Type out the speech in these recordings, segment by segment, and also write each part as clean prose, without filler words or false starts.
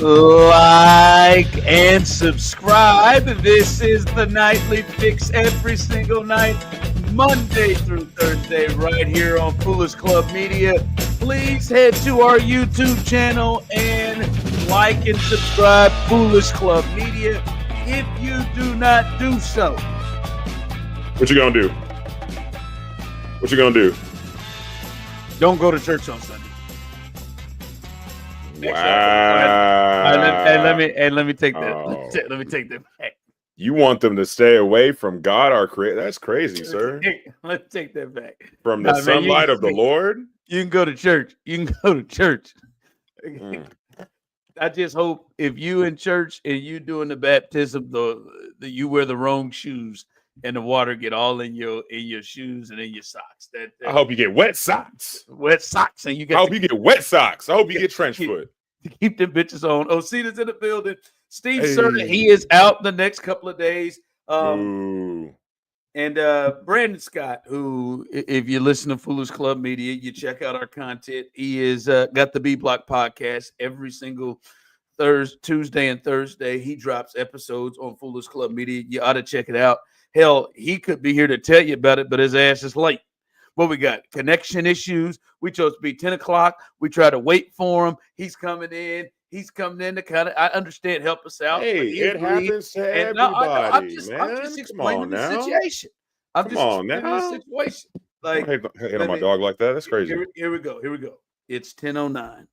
like, and subscribe. This is the Nightly Fix every single night, Monday through Thursday, right here on Foolish Club Media. Please head to our YouTube channel and like and subscribe, Foolish Club Media. If you do not do so, what you gonna do? What you gonna do? Don't go to church on Sunday. Wow. Let me take that. Oh. Let me take that back. You want them to stay away from God, our Creator? That's crazy, sir. Let's take that back. From the sunlight of the Lord? You can go to church. You can go to church. I just hope if you in church and you doing the baptism, you wear the wrong shoes and the water get all in your shoes and in your socks. I hope you get wet socks. Wet socks, and you get. I hope you get wet socks. I hope you get trench foot. To keep them bitches on. Osita's in the building. Steve Serda, he is out the next couple of days. And Brandon Scott, who, if you listen to Foolish Club Media, you check out our content. He is got the B Block podcast every single Tuesday and Thursday. He drops episodes on Foolish Club Media. You ought to check it out. Hell, he could be here to tell you about it, but his ass is late. What we got? Connection issues. We chose to be 10 o'clock. We try to wait for him. He's coming in. He's coming in to kind of, I understand, help us out. Hey, it happens to everybody, I'm just explaining the situation. Like, don't hate on my dog like that. That's crazy. Here we go. It's 10:09.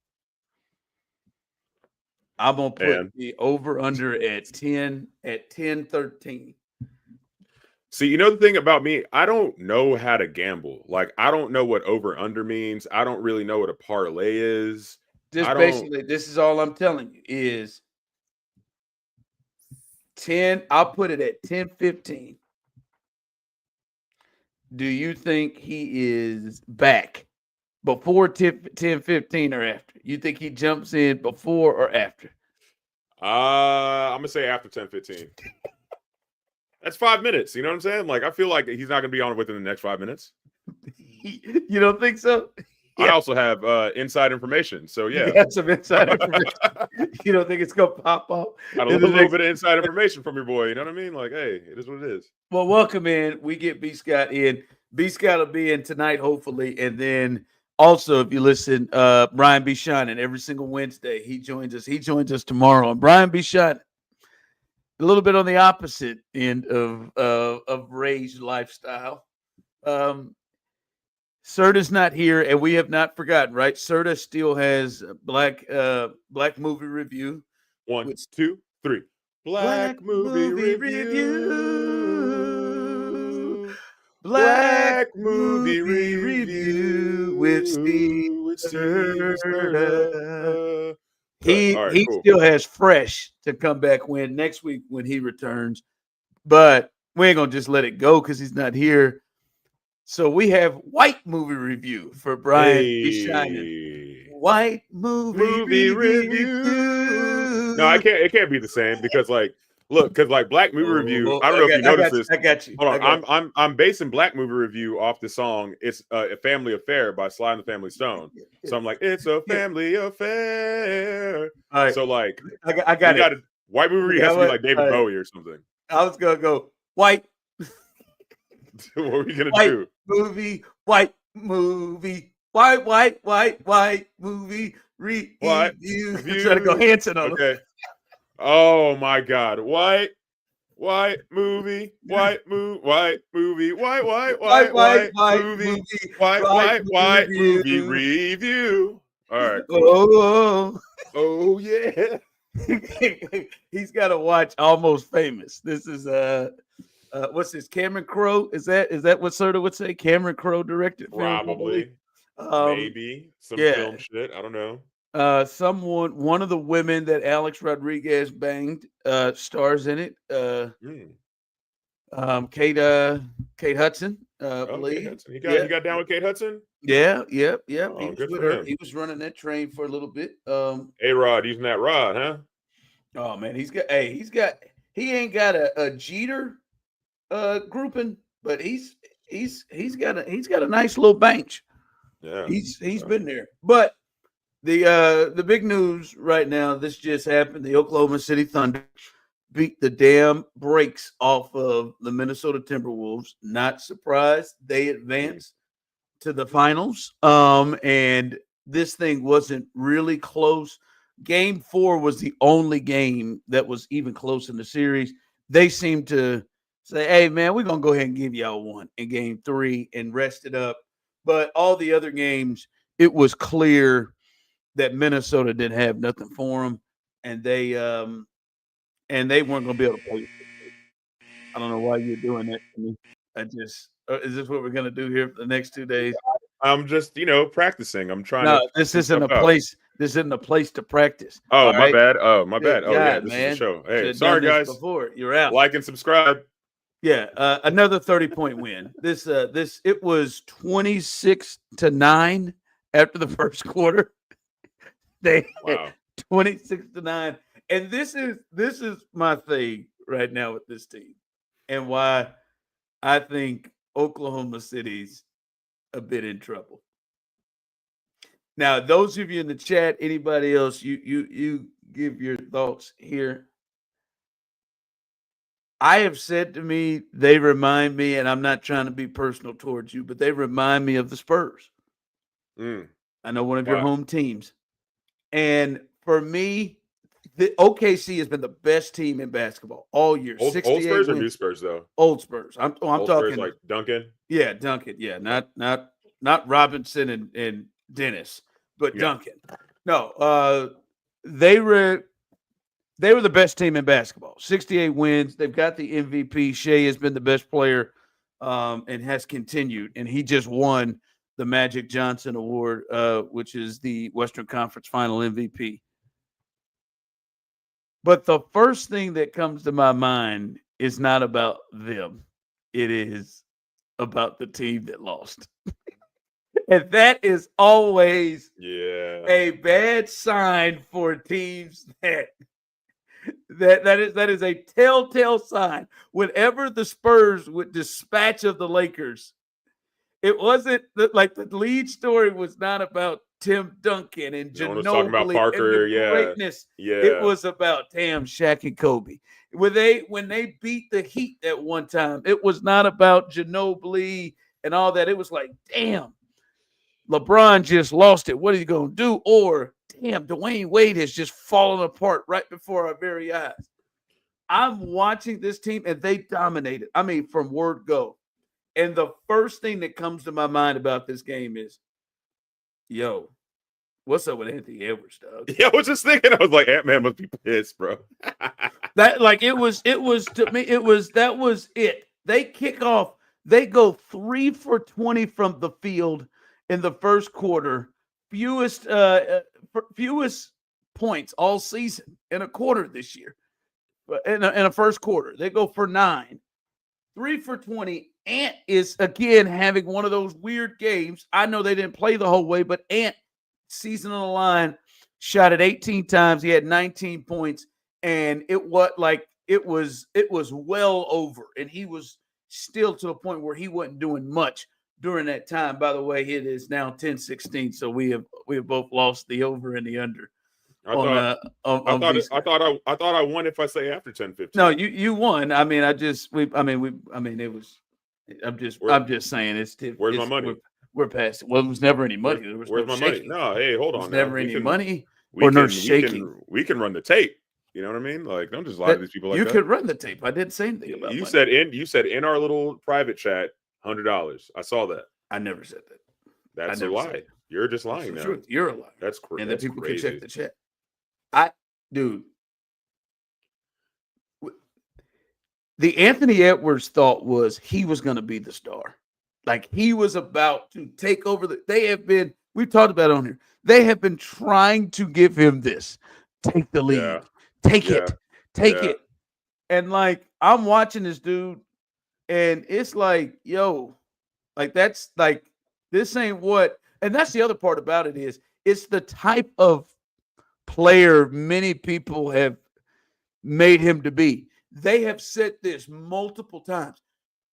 I'm going to put the over-under at 10:13. See, you know the thing about me, I don't know how to gamble. Like, I don't know what over-under means. I don't really know what a parlay is. This is all I'm telling you is 10. I'll put it at 10:15. Do you think he is back before 10:15 or after? You think he jumps in before or after? I'm gonna say after 10:15. That's 5 minutes. You know what I'm saying? Like, I feel like he's not gonna be on within the next 5 minutes. You don't think so? I also have inside information. So, yeah. You got some inside information. You don't think it's going to pop off? Got a little bit of inside information from your boy. You know what I mean? Like, hey, it is what it is. Well, welcome in. We get B. Scott in. B. Scott will be in tonight, hopefully. And then also, if you listen, Brian B. Shining every single Wednesday. He joins us. He joins us tomorrow. And Brian B. Shining, a little bit on the opposite end of Ray's lifestyle. Serda's not here, and we have not forgotten, right? Serda still has Black Movie Review. 1, 2, 3. Black Movie Review. Black Movie Review with Steve Serda. He still has Fresh to come back next week when he returns, but we ain't gonna just let it go because he's not here. So we have White Movie Review for Brian B. Shining. White movie review. No, it can't be the same because Black Movie Review. I don't know if you noticed this. I got you. Hold on, I'm basing Black Movie Review off the song "It's a Family Affair" by Sly and the Family Stone. So I'm like, it's a family affair. All right. So like, I got it. White Movie Review has to be like David Bowie or something. I was gonna go White. What are we gonna White do? movie, white movie review. I'm trying to go Hanson on okay. Oh my God! White movie review. All right. Cool. Oh yeah. He's got to watch Almost Famous. This is what's this? Cameron Crowe? Is that what Serda would say? Cameron Crowe directed? Probably. Maybe some film shit. I don't know. One of the women that Alex Rodriguez banged stars in it. Kate Hudson. Kate Hudson. He got down with Kate Hudson? Yeah. Oh, good for him. He was running that train for a little bit. A-Rod using that rod, huh? Oh man, he ain't got a Jeter grouping, but he's got a nice little bench. Yeah. He's been there. But The big news right now, this just happened. The Oklahoma City Thunder beat the damn brakes off of the Minnesota Timberwolves. Not surprised. They advanced to the finals. And this thing wasn't really close. Game 4 was the only game that was even close in the series. They seemed to say, hey, man, we're going to go ahead and give y'all one in game 3 and rest it up. But all the other games, it was clear that Minnesota didn't have nothing for them. And they weren't going to be able to play. I don't know why you're doing that to me. Is this what we're going to do here for the next 2 days? I'm just, practicing. I'm trying to. No, this isn't a place. This isn't a place to practice. Oh, my bad. Oh, my bad. Oh, yeah, this man. is a show. Hey, Should've sorry, done this guys. Before you're out. Like and subscribe. Yeah, another 30-point win. It was 26-9 after the first quarter. They 26-9, and this is my thing right now with this team, and why I think Oklahoma City's a bit in trouble. Now, those of you in the chat, anybody else, you give your thoughts here. I have said to me, they remind me, and I'm not trying to be personal towards you, but they remind me of the Spurs. I know one of your home teams. And for me, the OKC has been the best team in basketball all year. Old Spurs or new Spurs, though? Old Spurs. I'm talking Spurs like Duncan. Yeah, Duncan. Yeah, not Robinson and Dennis, but Duncan. No, they were the best team in basketball. 68 wins. They've got the MVP. Shea has been the best player and has continued. And he just won the Magic Johnson Award, which is the Western Conference Final MVP. But the first thing that comes to my mind is not about them. It is about the team that lost. And that is always a bad sign for teams that is a telltale sign. Whenever the Spurs would dispatch of the Lakers, it wasn't like the lead story was not about Tim Duncan and Ginobili talking about Parker, and the greatness. It was about Shaq and Kobe. When they beat the Heat at one time, it was not about Ginobili and all that. It was like, damn, LeBron just lost it. What are you going to do? Or, damn, Dwayne Wade has just fallen apart right before our very eyes. I'm watching this team, and they dominated. I mean, from word go. And the first thing that comes to my mind about this game is, yo, what's up with Anthony Edwards, dog? Yeah, I was just thinking. I was like, Ant-Man must be pissed, bro. That was it. They kick off. They go 3 for 20 from the field in the first quarter. Fewest points all season in a quarter this year. In a first quarter, they go for 9. 3 for 20. Ant is, again, having one of those weird games. I know they didn't play the whole way, but Ant, season on the line, shot it 18 times. He had 19 points, and it was well over, and he was still to a point where he wasn't doing much during that time. By the way, it is now 10-16, so we have both lost the over and the under. I thought I won if I say after 10-15. No, you won. I mean, it was. I'm just saying it's. Where's my money? We're past it. Well, there was never any money. There was where's no my shaking. money? No, hey, hold on. Never any money or no shaking. We can run the tape. You know what I mean? Like, don't just lie to these people like that. You could run the tape. I didn't say anything about you money. said in our little private chat, $100. I saw that. I never said that. That's a lie. You're just lying now. You're a liar. That's crazy. And then people crazy. can check the chat. Dude. The Anthony Edwards thought was he was going to be the star. Like he was about to take over. We've talked about it on here. They have been trying to give him this. Take the lead. Yeah. Take it. And like, I'm watching this dude and it's like, yo, like that's like, this ain't what, and that's the other part about it is it's the type of player many people have made him to be. They have said this multiple times.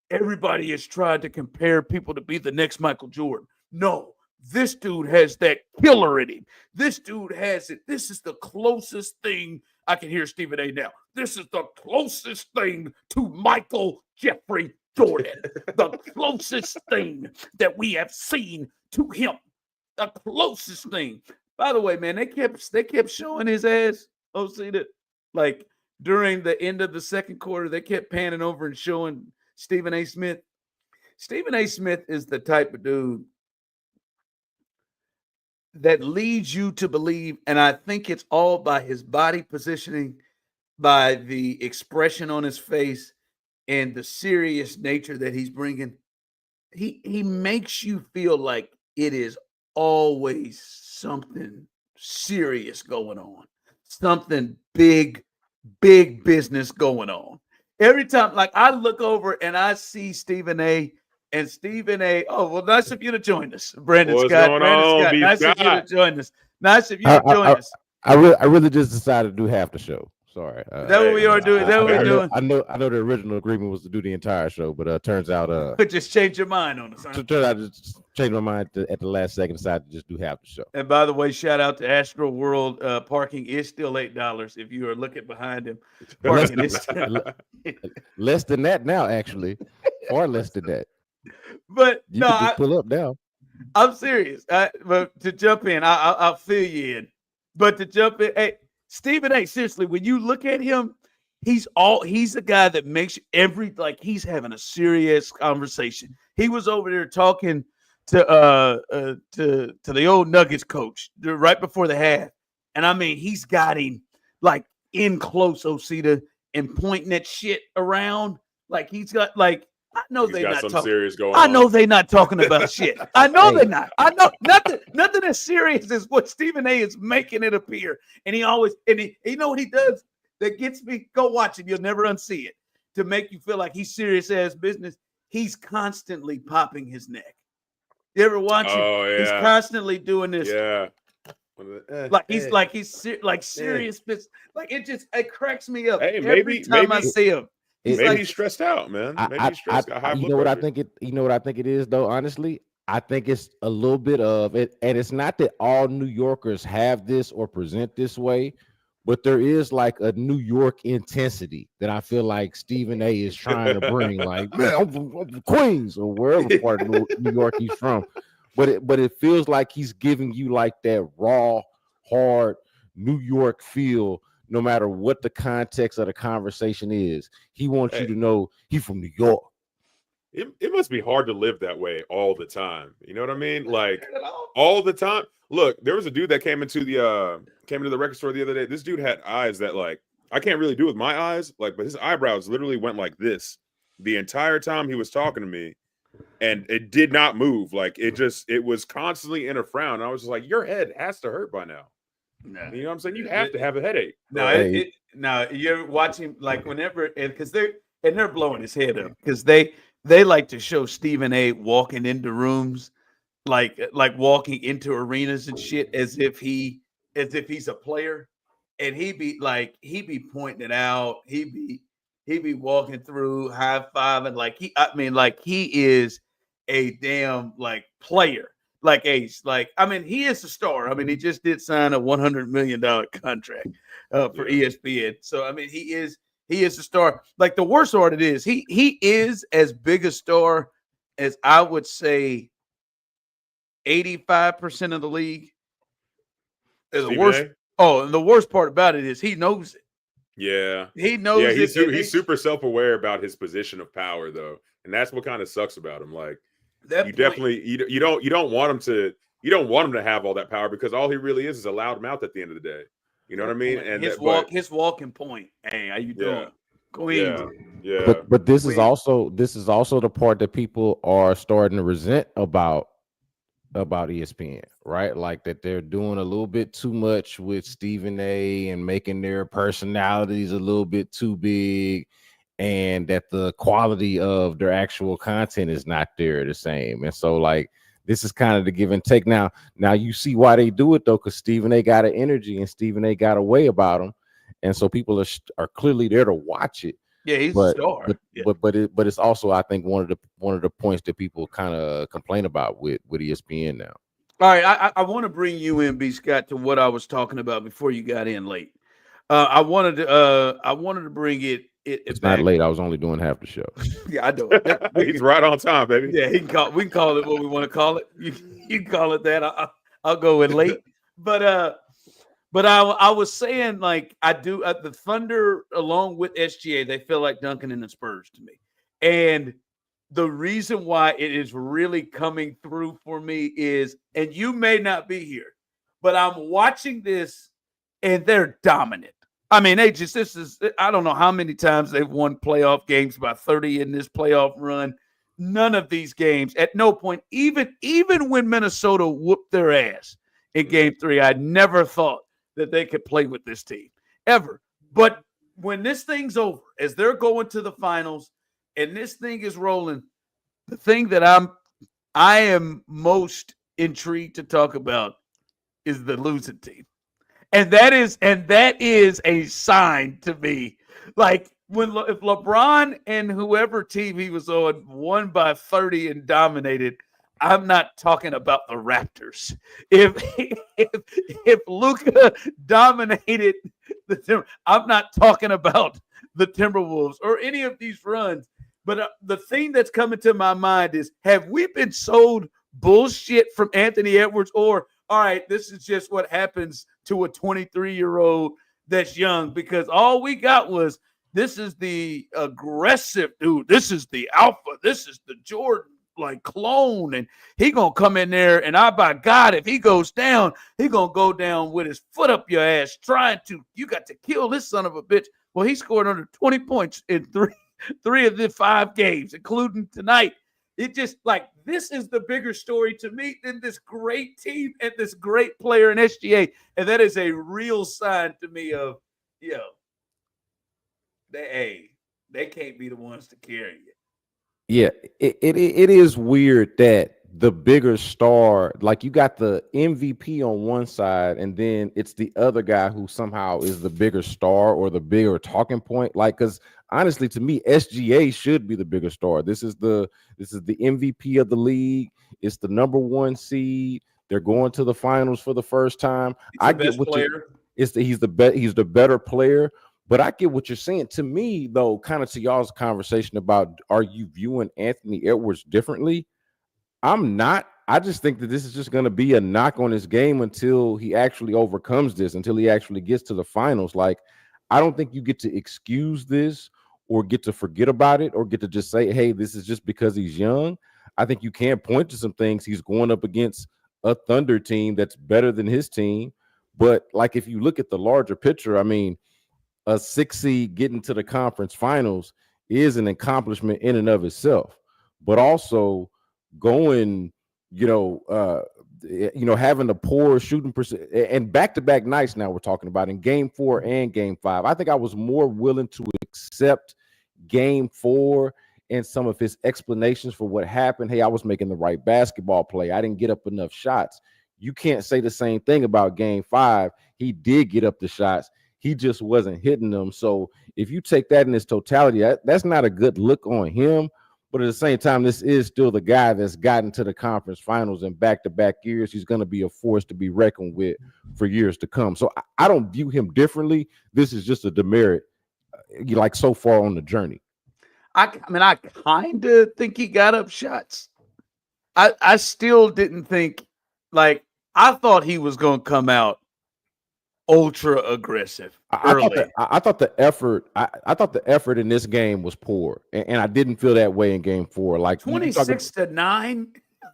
Everybody has tried to compare people to be the next Michael Jordan. No, This dude has that killer in him. This dude has it. This is the closest thing. I can hear Stephen A. now. This is the closest thing to Michael Jeffrey Jordan. The closest thing that we have seen to him. The closest thing. By the way, man, they kept showing his ass. Oh, see that? Like during the end of the second quarter, they kept panning over and showing Stephen A. Smith. Stephen A. Smith is the type of dude that leads you to believe, and I think it's all by his body positioning, by the expression on his face, and the serious nature that he's bringing. He makes you feel like it is always something serious going on, something big business going on. Every time, like I look over and I see Stephen A. And Stephen A. Oh, well, nice of you to join us, Brandon What's Scott. going Brandon on, Scott, B. nice Scott? of you to join us. Nice of you to join us. I really just decided to do half the show. Sorry. Is that what we are doing? Is that what we're doing? I know the original agreement was to do the entire show, but turns out But just change your mind on us. Huh? Turns out I just changed my mind at the last second, decided to just do half the show. And by the way, shout out to Astro World. Parking is still $8 if you are looking behind him. Parking is less than that now, actually, far less than that. But you no, can just pull up now. I'm serious. But to jump in, I'll fill you in. But to jump in, hey, Stephen A. Seriously, when you look at him, he's a guy that makes he's having a serious conversation. He was over there talking to the old Nuggets coach right before the half, and I mean he's got him like in close, Osita, and pointing that shit around like he's got like. I know they're not talking. Serious going I on. know they're not talking about shit. I know they're not. I know nothing as serious as what Stephen A. is making it appear. And he always you know what he does that gets me. Go watch it. You'll never unsee it. To make you feel like he's serious ass business. He's constantly popping his neck. You ever watch it? Oh, yeah. He's constantly doing this. Yeah. He's serious business. Like it cracks me up. Hey, every time I see him. He's stressed out, man. Maybe he's stressed out. You know what I think it is, though. Honestly, I think it's a little bit of it, and it's not that all New Yorkers have this or present this way, but there is like a New York intensity that I feel like Stephen A. is trying to bring. Like, man, I'm from Queens or wherever part of New York he's from, but it feels like he's giving you like that raw, hard New York feel. No matter what the context of the conversation is, he wants you to know he's from New York. It must be hard to live that way all the time. You know what I mean? Like all the time. Look, there was a dude that came into the record store the other day. This dude had eyes that like I can't really do with my eyes, like, but his eyebrows literally went like this the entire time he was talking to me, and it did not move. Like it was constantly in a frown. I was just like, your head has to hurt by now. No. You know what I'm saying? You have to have a headache. No, you're watching like whenever because they're blowing his head up because they like to show Stephen A. walking into rooms like walking into arenas and shit as if he's a player, and he be pointing it out. He be walking through high fiving like he is a damn like player. Like Ace, he is a star. I mean, he just did sign a $100 million contract for ESPN. So I mean, he is a star. Like the worst part it is, he is as big a star as I would say 85% of the league. The worst. Oh, and the worst part about it is he knows it. Yeah, he knows. Yeah, he's super self-aware about his position of power, though, and that's what kind of sucks about him. Like. You don't want him to have all that power because all he really is a loud mouth at the end of the day. You know what I mean? And his walking point. Hey, how you doing? Queen. Yeah. But this is also the part that people are starting to resent about ESPN, right? Like that they're doing a little bit too much with Stephen A. and making their personalities a little bit too big. And that the quality of their actual content is not there the same. And so like this is kind of the give and take. Now you see why they do it though, because Stephen A. got an energy and Stephen A. got a way about him. And so people are clearly there to watch it. Yeah, he's a star. But it's also I think one of the points that people kind of complain about with ESPN now. All right, I want to bring you in, B. Scott, to what I was talking about before you got in late. I wanted to bring It's back. not late. I was only doing half the show. Yeah, I know. He's right on time, baby. Yeah, we can call it what we want to call it. You can call it that. I'll go in late. But I was saying, like, I do the Thunder along with SGA, they feel like Duncan and the Spurs to me. And the reason why it is really coming through for me is, and you may not be here, but I'm watching this and they're dominant. I mean, I don't know how many times they've won playoff games by 30 in this playoff run. None of these games, at no point, even when Minnesota whooped their ass in game 3, I never thought that they could play with this team ever. But when this thing's over, as they're going to the finals and this thing is rolling, the thing that I am most intrigued to talk about is the losing team. And that is a sign to me. Like if LeBron and whoever team he was on won by 30 and dominated, I'm not talking about the Raptors. If Luka dominated I'm not talking about the Timberwolves or any of these runs. But the thing that's coming to my mind is, have we been sold bullshit from Anthony Edwards? Or, all right, this is just what happens to a 23-year-old that's young, because all we got was, this is the aggressive dude. This is the alpha. This is the Jordan like clone. And he going to come in there, and by God, if he goes down, he going to go down with his foot up your ass you got to kill this son of a bitch. Well, he scored under 20 points in three of the 5 games, including tonight. It just, like, this is the bigger story to me than this great team and this great player in SGA. And that is a real sign to me of, they can't be the ones to carry you. Yeah, it is weird that the bigger star, like, you got the MVP on one side, and then it's the other guy who somehow is the bigger star or the bigger talking point. Like, because honestly, to me, SGA should be the bigger star. This is the MVP of the league. It's the number 1 seed. They're going to the finals for the first time. I get what player. He's the better player. But I get what you're saying. To me, though, kind of to y'all's conversation about, are you viewing Anthony Edwards differently? I'm not. I just think that this is just going to be a knock on his game until he actually overcomes this, until he actually gets to the finals. Like, I don't think you get to excuse this or get to forget about it or get to just say, hey, this is just because he's young. I think you can point to some things. He's going up against a Thunder team that's better than his team. But, like, if you look at the larger picture, I mean, a 6 seed getting to the conference finals is an accomplishment in and of itself, but also going, having the poor shooting percent and back-to-back nights. Now we're talking about in game 4 and game 5. I think I was more willing to accept game 4 and some of his explanations for what happened. Hey, I was making the right basketball play. I didn't get up enough shots. You can't say the same thing about game 5. He did get up the shots. He just wasn't hitting them. So if you take that in its totality, that's not a good look on him. But at the same time, this is still the guy that's gotten to the conference finals in back-to-back years. He's going to be a force to be reckoned with for years to come. So I don't view him differently. This is just a demerit, like, so far on the journey. I mean, I kind of think he got up shots. I still didn't think, like, I thought he was going to come out ultra aggressive early. I thought the effort in this game was poor, and I didn't feel that way in game 4. Like 26-9.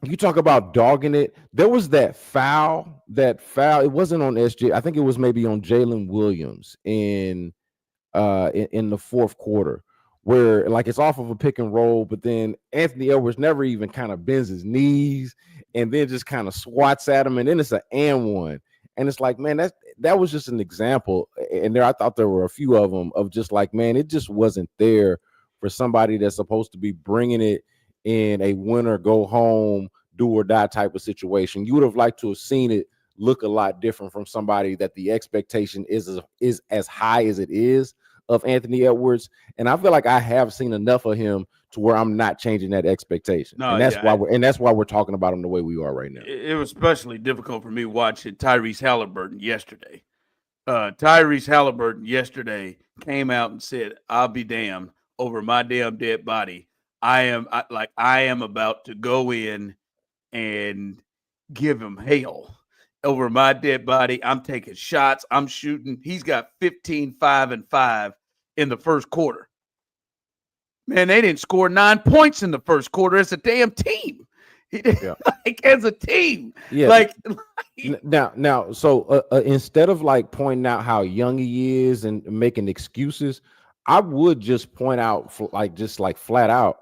You talk about dogging it. There was that foul. It wasn't on SG. I think it was maybe on Jalen Williams in the 4th quarter, where, like, it's off of a pick and roll, but then Anthony Edwards never even kind of bends his knees and then just kind of swats at him, and then it's an and one. And it's like, man, that was just an example. And I thought there were a few of them of just like, man, it just wasn't there for somebody that's supposed to be bringing it in a win or go home, do or die type of situation. You would have liked to have seen it look a lot different from somebody that the expectation is as high as it is of Anthony Edwards, and I feel like I have seen enough of him to where I'm not changing that expectation. And that's why we're talking about him the way we are right now. It was especially difficult for me watching Tyrese Halliburton yesterday. Tyrese Halliburton yesterday came out and said, "I'll be damned over my damn dead body. I am about to go in and give him hell over my dead body. I'm taking shots. I'm shooting." He's got 15, 5, and 5 in the first quarter. Man, they didn't score 9 points in the first quarter as a damn team. Like as a team. Yeah. Now, so instead of like pointing out how young he is and making excuses, I would just point out flat out,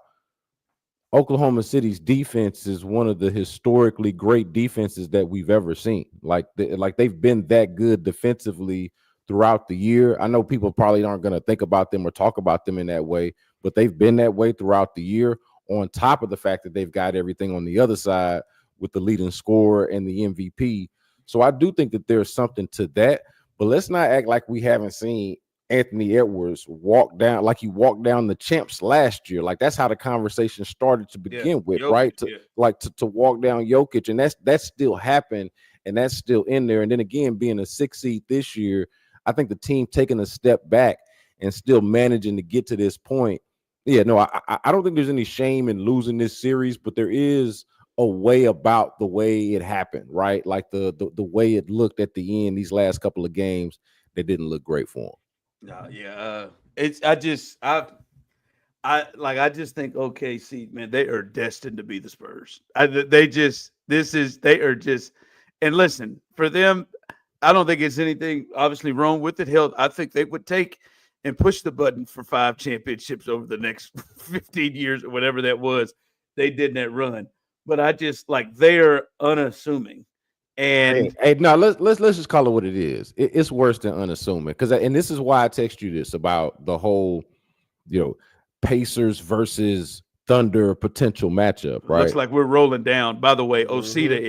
Oklahoma City's defense is one of the historically great defenses that we've ever seen. Like they've been that good defensively throughout the year. I know people probably aren't going to think about them or talk about them in that way, but they've been that way throughout the year, on top of the fact that they've got everything on the other side with the leading scorer and the MVP. So I do think that there's something to that, but let's not act like we haven't seen Anthony Edwards walk down like he walked down the champs last year. Like that's how the conversation started to begin with, Jokic, right? To walk down Jokic, and that's still happened, and that's still in there. And then again, being a 6 seed this year, I think the team taking a step back and still managing to get to this point. Yeah, no, I don't think there's any shame in losing this series, but there is a way about the way it happened, right? Like the way it looked at the end, these last couple of games, that didn't look great for them. No, yeah. I just think OKC, man, they are destined to be the Spurs. And listen, for them, I don't think it's anything obviously wrong with it. Hell, I think they would take and push the button for 5 championships over the next 15 years or whatever that was. They did that run. But I just like they're unassuming. And hey, no, let's just call it what it is. It's worse than unassuming, and this is why I text you this about the whole, Pacers versus Thunder potential matchup. Right? Looks like we're rolling down. By the way, Osita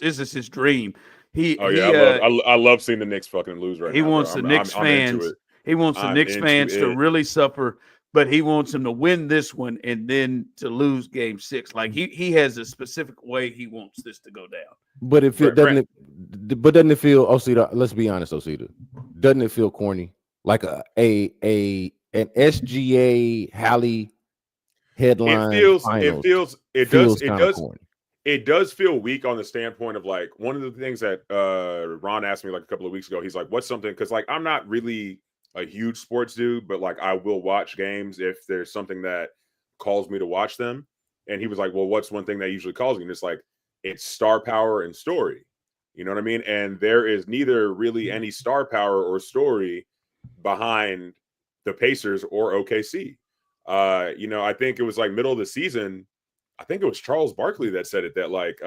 this is his dream. I love seeing the Knicks fucking lose right now. He wants the Knicks fans. He wants the Knicks fans to really suffer, but he wants them to win this one and then to lose game 6. Like he has a specific way he wants this to go down. But if it doesn't, doesn't it feel, Osita? Let's be honest, Osita. Doesn't it feel corny? Like an SGA Halley headline. It does feel weak on the standpoint of like one of the things that Ron asked me like a couple of weeks ago. He's like, "What's something?" Because like I'm not really a huge sports dude, but like I will watch games if there's something that calls me to watch them. And he was like, "Well, what's one thing that usually calls me?" And it's like, it's star power and story. You know what I mean? And there is neither really any star power or story behind the Pacers or OKC. I think it was like middle of the season. I think it was Charles Barkley that said it, that like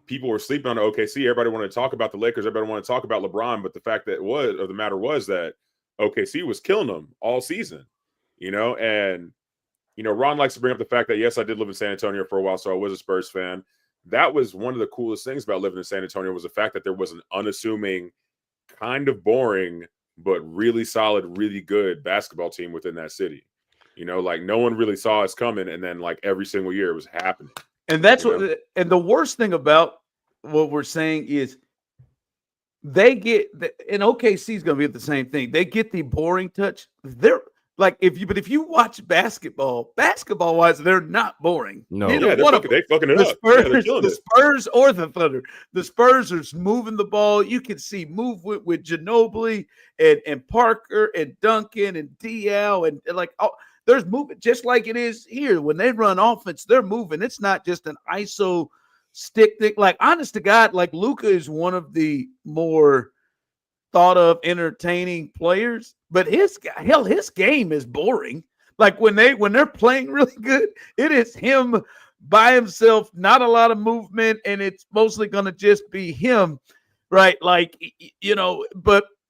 people were sleeping on OKC. Everybody wanted to talk about the Lakers. Everybody wanted to talk about LeBron. But the fact that the matter was that OKC was killing them all season, and, Ron likes to bring up the fact that, yes, I did live in San Antonio for a while, so I was a Spurs fan. That was one of the coolest things about living in San Antonio was the fact that there was an unassuming, kind of boring, but really solid, really good basketball team within that city. Like no one really saw us coming, and then like every single year it was happening. And that's and the worst thing about what we're saying is they get and OKC is going to be the same thing. They get the boring touch. They're like if you watch basketball wise, they're not boring. No, they fucking it up. The Spurs or the Thunder. The Spurs are moving the ball. You can see movement with Ginobili and Parker and Duncan and DL and like there's movement just like it is here. When they run offense, they're moving. It's not just an ISO stick thing. Like honest to God, like Luka is one of the more thought of entertaining players, but his game is boring. Like when they're playing really good, it is him by himself, not a lot of movement, and it's mostly going to just be him, right? Like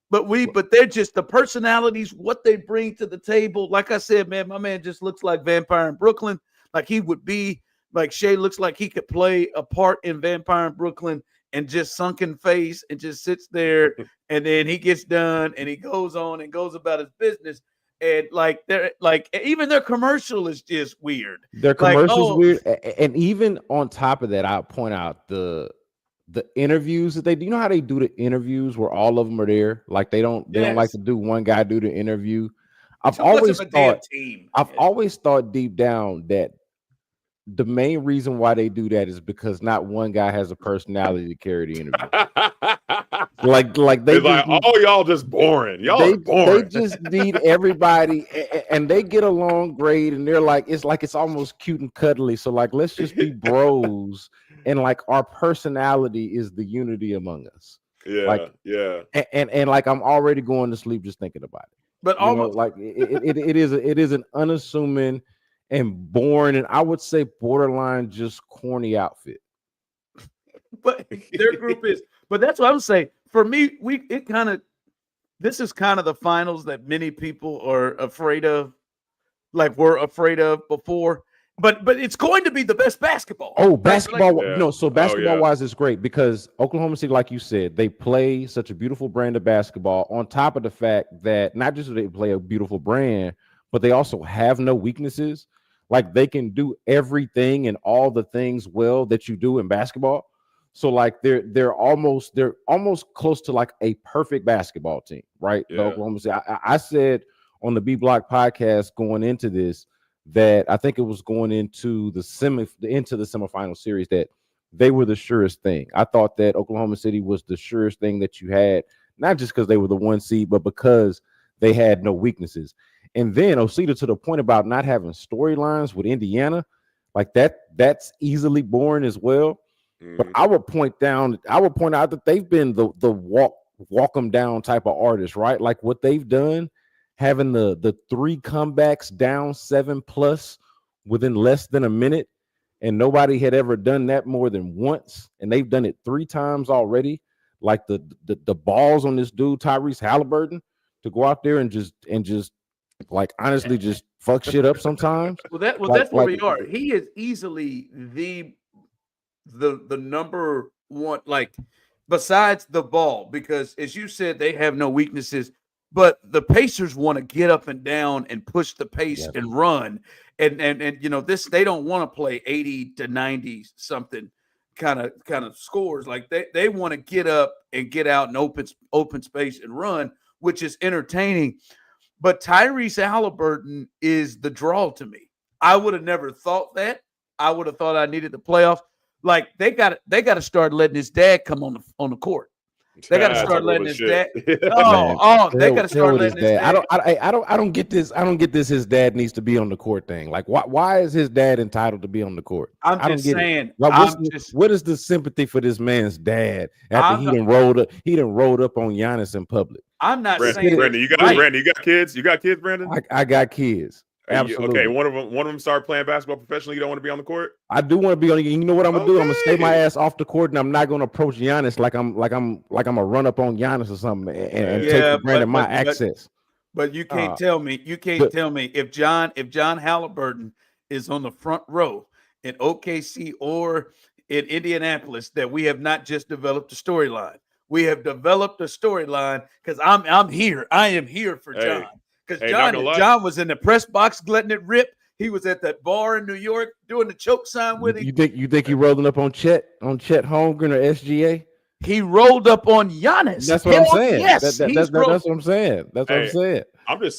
but they're just the personalities, what they bring to the table. Like I said, man, my man just looks like Vampire in Brooklyn. Like he would be like Shea looks like he could play a part in Vampire in Brooklyn. and just sunken face and just sits there, and then he gets done and he goes on and goes about his business. And like they're like even their commercial is just weird. Their Like, commercials weird, and even on top of that, I'll point out the interviews that they do. You know how they do the interviews where all of them are there? Like they don't like to do one guy do the interview. I've always thought deep down that the main reason why they do that is because not one guy has a personality to carry the interview. like they like, oh, y'all just boring. Y'all are boring. They just need everybody, and they get along great, and they're like it's almost cute and cuddly. So like, let's just be bros, and like our personality is the unity among us. Yeah, and like I'm already going to sleep just thinking about it. But almost like it is an unassuming and boring, and I would say borderline just corny outfit. But their group is. But that's what I'm saying. For me, this is kind of the finals that many people are afraid of, like were afraid of before. But it's going to be the best basketball. Oh, basketball! So basketball wise, it's great because Oklahoma City, like you said, they play such a beautiful brand of basketball. On top of the fact that not just do they play a beautiful brand, but they also have no weaknesses. Like they can do everything and all the things well that you do in basketball. So like they're almost close to like a perfect basketball team, right? Yeah. The Oklahoma City. I said on the B Block podcast going into this that I think it was going into the semifinal series that they were the surest thing. I thought that Oklahoma City was the surest thing that you had, not just because they were the 1 seed, but because they had no weaknesses. And then Osita, to the point about not having storylines with Indiana, like that's easily boring as well. But I would point out that they've been the walk them down type of artist, right? Like what they've done, having the 3 comebacks down 7+ within less than a minute, and nobody had ever done that more than once, and they've done it 3 times already. Like the balls on this dude Tyrese Halliburton to go out there and just like honestly just fuck shit up sometimes. That's where we are. He is easily the number one, like besides the ball, because as you said, they have no weaknesses, but the Pacers want to get up and down and push the pace and run. And this, they don't want to play 80 to 90 something kind of scores. Like they want to get up and get out in open space and run, which is entertaining. But Tyrese Halliburton is the draw to me. I would have never thought that. I would have thought I needed the playoffs. Like they got to start letting his dad come on the court. They got to start letting his dad. They got to start letting his dad. I don't get this. I don't get this. His dad needs to be on the court thing. Like why is his dad entitled to be on the court? I'm just saying. What is the sympathy for this man's dad after he done rolled up on Giannis in public? I'm not saying. Brandon, you got kids? You got kids, Brandon? I got kids. Absolutely. Okay, one of them started playing basketball professionally. You don't want to be on the court? I do want to be on. You know what I'm gonna do? I'm gonna stay my ass off the court, and I'm not gonna approach Giannis like I'm a run up on Giannis or something and take Brandon my access. But you can't tell me. You can't tell me if John Halliburton is on the front row in OKC or in Indianapolis that we have not just developed a storyline. We have developed a storyline because I'm here. I am here for John. Because John was in the press box letting it rip. He was at that bar in New York doing the choke sign with him. You think he rolling up on Chet Holmgren or SGA? He rolled up on Giannis. That's what I'm saying. Yes, that's what I'm saying. That's what I'm saying. I'm just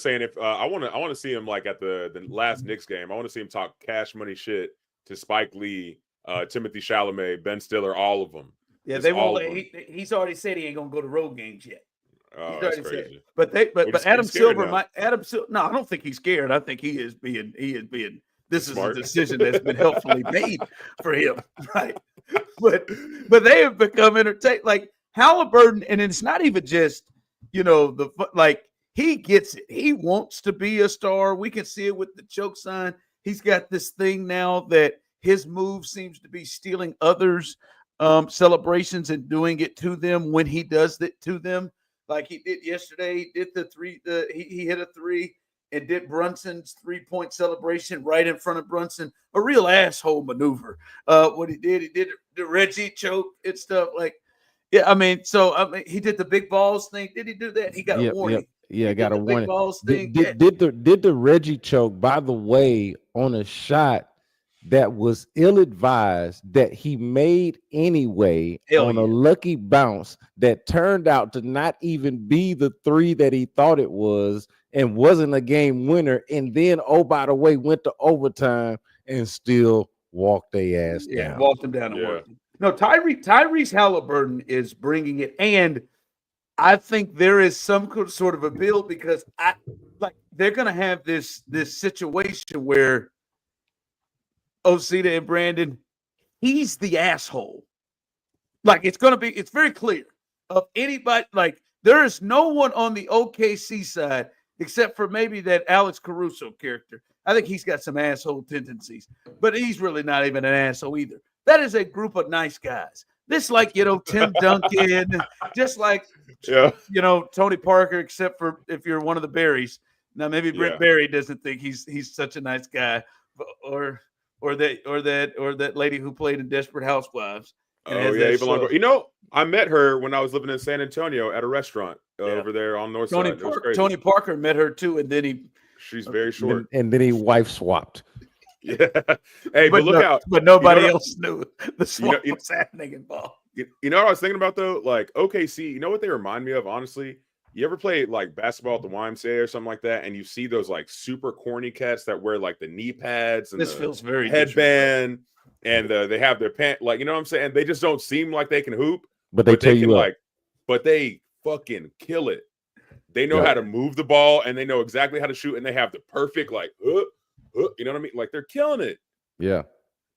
saying if I want to see him like at the last Knicks game. I want to see him talk cash money shit to Spike Lee, Timothy Chalamet, Ben Stiller, all of them. Yeah, they won't. He's already said he ain't gonna go to road games yet. Oh, that's crazy. But Adam Silver, no, I don't think he's scared. I think he is being. This is a decision that's been helpfully made for him, right? But they have become entertained. Like Halliburton, and it's not even just he gets it. He wants to be a star. We can see it with the choke sign. He's got this thing now that his move seems to be stealing others' celebrations and doing it to them when he does it to them. Like he did yesterday, he did the 3. He hit a 3, and did Brunson's 3-point celebration right in front of Brunson. A real asshole maneuver. What he did the Reggie choke and stuff like. Yeah, I mean, he did the big balls thing. Did he do that? He got a warning. Yeah, got a warning. Big balls thing. Did the Reggie choke, by the way, on a shot that was ill-advised that he made anyway on a lucky bounce that turned out to not even be the 3 that he thought it was and wasn't a game winner, and then, oh, by the way, went to overtime and still walked their ass down. Walked him down and worked him. No, Tyrese Halliburton is bringing it, and I think there is some sort of a build because they're going to have this situation where Osita and Brandon, he's the asshole. Like it's very clear of anybody. Like there is no one on the OKC side except for maybe that Alex Caruso character. I think he's got some asshole tendencies, but he's really not even an asshole either. That is a group of nice guys. This like, Tim Duncan, just like, Tony Parker, except for if you're one of the Berries. Now, maybe Brent Berry doesn't think he's such a nice guy, or that lady who played in Desperate Housewives. Oh, yeah. Even I met her when I was living in San Antonio at a restaurant over there on North Side. Tony Parker met her too, and then she's very short. And then he wife swapped. Yeah. Hey, but look out. But nobody else knew the swap was happening involved. You know what I was thinking about though? Like OKC, you know what they remind me of, honestly? You ever play like basketball at the YMCA or something like that, and you see those like super corny cats that wear like the knee pads and this feels very headband, and they have their pant, like, you know what I'm saying? They just don't seem like they can hoop, but they tell you but they fucking kill it. They know how to move the ball, and they know exactly how to shoot, and they have the perfect you know what I mean? Like they're killing it. Yeah,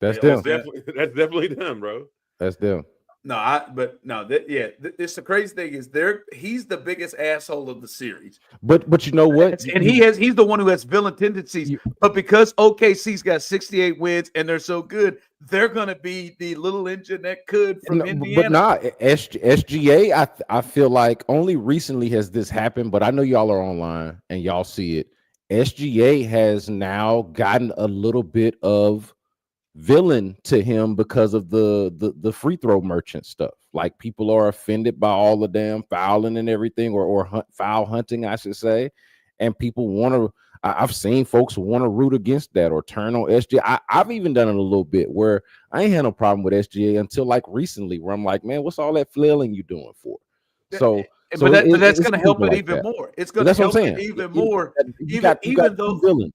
that's them. That's definitely them, bro. That's them. It's the crazy thing is he's the biggest asshole of the series. But you know what? And he's the one who has villain tendencies. But because OKC's got 68 wins and they're so good, they're gonna be the little engine that could from Indiana. But SGA, I feel like only recently has this happened, but I know y'all are online and y'all see it. SGA has now gotten a little bit of villain to him because of the free throw merchant stuff. Like people are offended by all the damn fouling and everything, or foul hunting, I should say. And people want to. I've seen folks want to root against that or turn on SGA. I've even done it a little bit where I ain't had no problem with SGA until like recently, where I'm like, man, what's all that flailing you doing for? But that's going to help it even more. It's going to help it even more. Even though villains.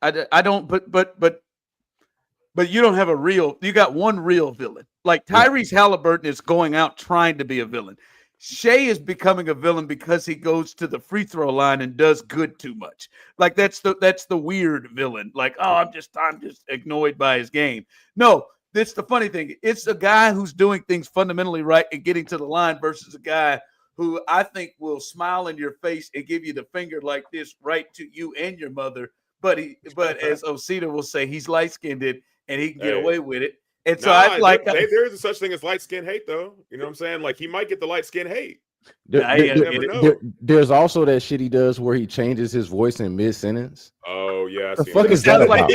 I don't. But you don't have a real. You got one real villain. Like Tyrese Halliburton is going out trying to be a villain. Shea is becoming a villain because he goes to the free throw line and does good too much. Like that's the weird villain. Like, oh, I'm just annoyed by his game. No, that's the funny thing. It's a guy who's doing things fundamentally right and getting to the line versus a guy who I think will smile in your face and give you the finger like this right to you and your mother. But as Osita will say, he's light-skinned and he can get away with it. And so there is a such thing as light skin hate, though. You know what I'm saying? Like he might get the light skin hate. There's also that shit he does where he changes his voice in mid sentence. Oh yeah, the fuck is that about?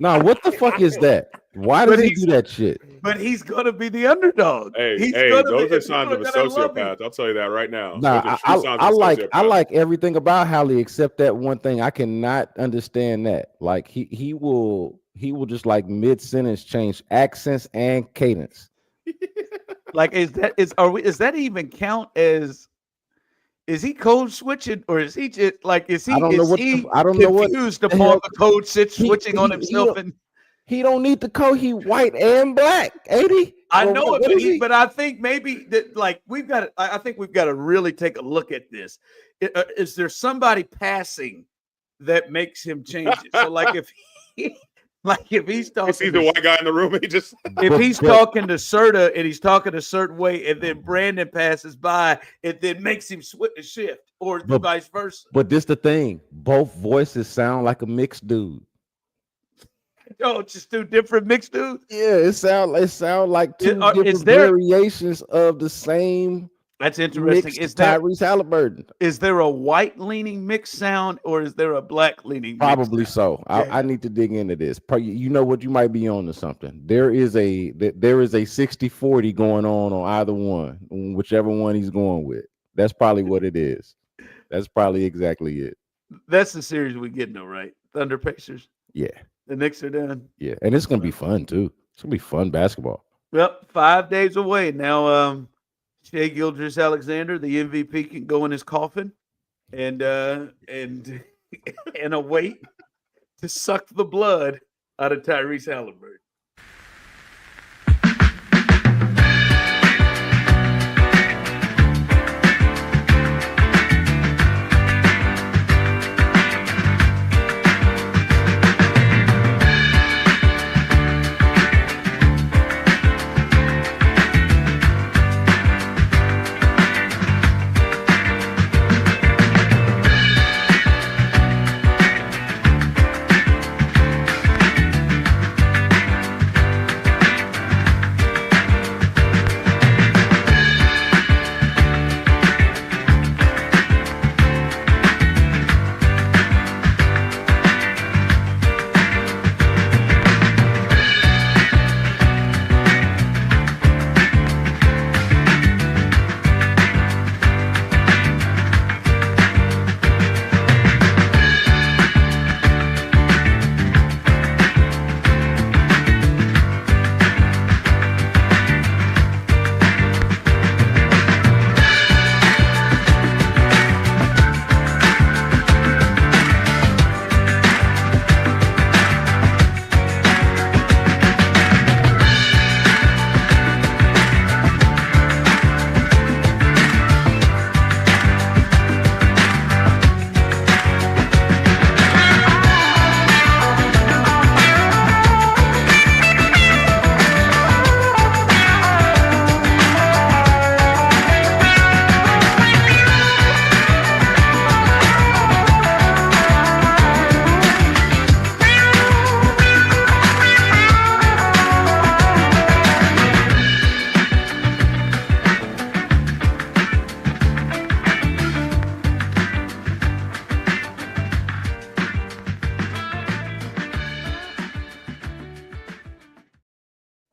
Nah, what the fuck is that? Why does he do that shit? But he's gonna be the underdog. Hey, those are signs of a sociopath. I'll tell you that right now. Nah, I like everything about Howley except that one thing. I cannot understand that. Like he will just like mid sentence change accents and cadence. Like is that even count as? Is he code switching or is he just like I don't know confused upon the code switching on himself and he don't need the code. He white and black, ain't he? I know it, but I think maybe that like I think we've got to really take a look at this. Is there somebody passing that makes him change it? So like if he's talking, he's the white guy in the room. If he's talking to Serda and he's talking a certain way, and then Brandon passes by, it then makes him shift, or vice versa. But this the thing: both voices sound like a mixed dude. Oh, just two different mixed dudes. Yeah, it sound like two different variations of the same That's interesting. Mixed Tyrese Halliburton. Is there a white leaning mixed sound or is there a black leaning? Probably so. Yeah. I need to dig into this. You know what, you might be on to something. There is a 60-40 going on either one, whichever one he's going with. That's probably what it is. That's probably exactly it. That's the series we get though, right? Thunder Pacers. Yeah. The Knicks are done. Yeah, and it's gonna be fun too. It's gonna be fun basketball. Well, 5 days away now. Shai Gilgeous-Alexander, the MVP, can go in his coffin and await to suck the blood out of Tyrese Halliburton.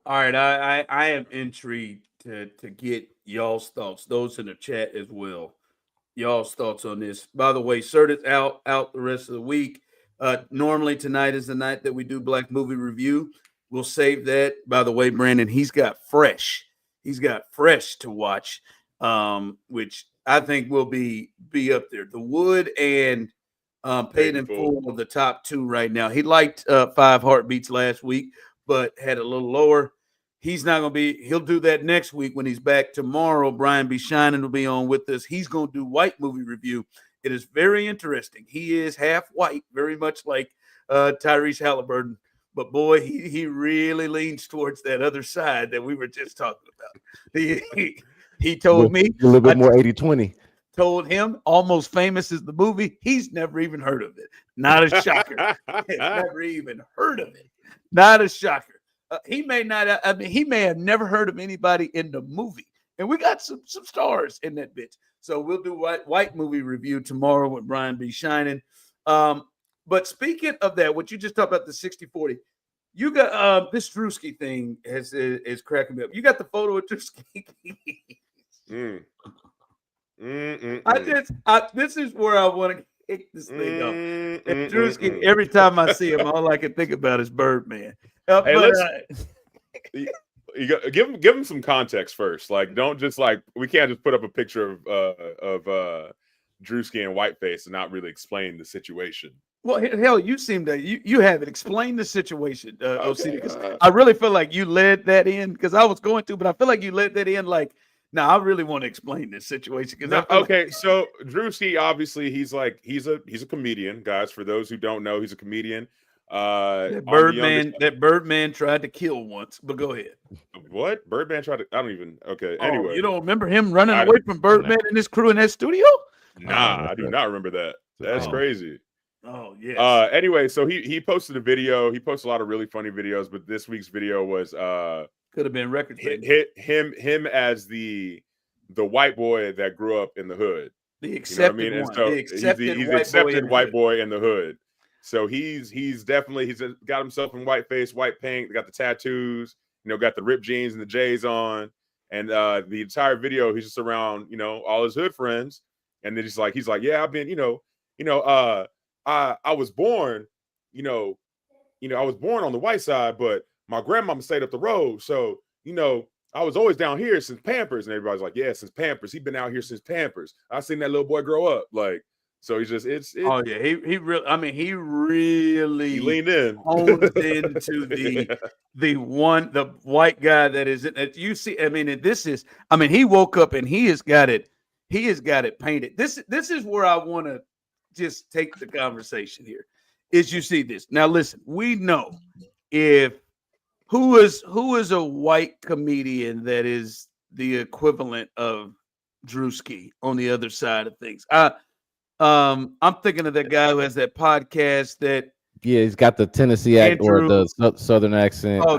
All right, I am intrigued to get y'all's thoughts, those in the chat as well. Y'all's thoughts on this. By the way, Serda's out the rest of the week. Normally tonight is the night that we do Black Movie Review. We'll save that. By the way, Brandon, he's got fresh to watch, which I think will be up there. The Wood and Paid in Full of the top two right now. He liked 5 Heartbeats last week, but had a little lower. He's not going to be – he'll do that next week when he's back tomorrow. Brian B. Shining will be on with us. He's going to do White Movie Review. It is very interesting. He is half white, very much like Tyrese Halliburton. But, boy, he really leans towards that other side that we were just talking about. He told me – a little bit more 80-20. Told him Almost Famous is the movie. He's never even heard of it. Not a shocker. Never even heard of it. Not a shocker. He may not. I mean, he may have never heard of anybody in the movie, and we got some stars in that bitch. So we'll do White Movie Review tomorrow with Brian B. Shining. But speaking of that, what you just talked about, the 60-40, you got this Drewski thing is cracking me up. You got the photo of Drewski. This is where I want to kick this thing off. And Drewski, every time I see him, all I can think about is Birdman. You give him some context first. Like, don't just we can't just put up a picture of Drewski and Whiteface and not really explain the situation. Well, hell, you seem to you have it. Explain the situation, Osita, because I really feel like you led that in because I was going to, but I feel like you led that in like. No, I really want to explain this situation because so Drewski, obviously, he's a comedian, guys. For those who don't know, he's a comedian. That Birdman tried to kill once, but go ahead. What? Birdman tried to? I don't even. Okay. Anyway, you don't remember him running away from Birdman and his crew in that studio? Nah, I do not remember that. That's crazy. Oh yeah. Anyway, so he posted a video. He posted a lot of really funny videos, but this week's video was could have been record him as the the white boy that grew up in the hood. The accepted you know what I mean? one. And so The accepted he's white accepted boy white boy in the hood. So he's definitely got himself in white face, white paint, got the tattoos, got the ripped jeans and the J's on. And the entire video, he's just around, all his hood friends. And then he's like, yeah, I've been, I was born, I was born on the white side, but my grandmama stayed up the road. So, I was always down here since Pampers. And everybody's like, yeah, since Pampers. He's been out here since Pampers. I seen that little boy grow up. Like, so he's just, oh yeah, he really, I mean, he really leaned in, honed into the white guy that is in it. You see, I mean, and this is, I mean, he woke up and he has got it painted. This is where I want to just take the conversation here. Is you see this. Now listen, we know who is a white comedian that is the equivalent of Drewski on the other side of things. I'm thinking of that guy who has that podcast that. Yeah, he's got the Tennessee accent or the Southern accent. Oh,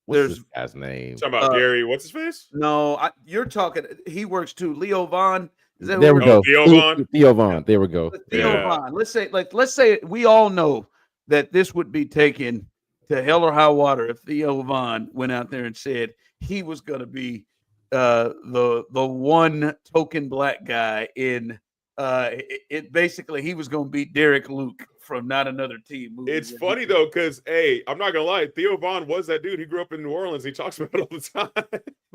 what's this guy's name? Talking about Gary, what's his face? No, you're talking. He works too. Leo Vaughn. There we go. Theo Vaughn. Theo Vaun. There we go. Theo Vaughn. Let's say we all know that this would be taken to hell or high water if Theo Vaughn went out there and said he was going to be the one token black guy in. It basically he was going to beat Derek Luke from Not Another Team. It's funny though, because I'm not gonna lie, Theo Vaughn was that dude. He grew up in New Orleans. He talks about it all the time.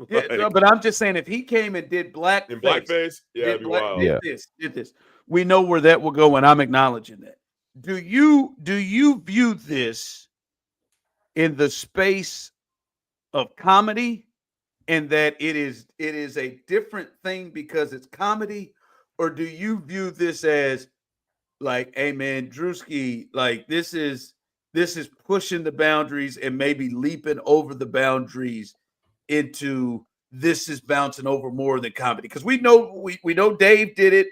Yeah, no, but I'm just saying if he came and did blackface, it'd be wild. Did this, we know where that will go, and I'm acknowledging that. Do you view this in the space of comedy, and that it is a different thing because it's comedy? Or do you view this as like, hey man, Drewski, like this is pushing the boundaries and maybe leaping over the boundaries into this is bouncing over more than comedy? Because we know Dave did it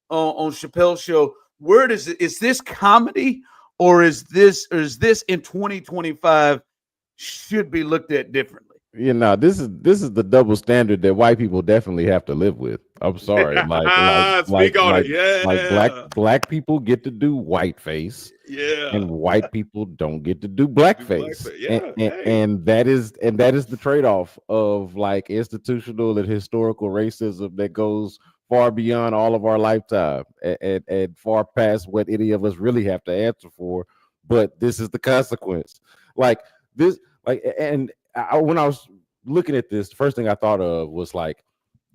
on Chappelle's show. Where does it, is this comedy or is this in 2025 should be looked at differently? This is the double standard that white people definitely have to live with. I'm sorry. Black people get to do whiteface. Yeah. And white people don't get to do blackface. And that is the trade-off of like institutional and historical racism that goes far beyond all of our lifetime and far past what any of us really have to answer for. But this is the consequence. When I was looking at this, the first thing I thought of was like,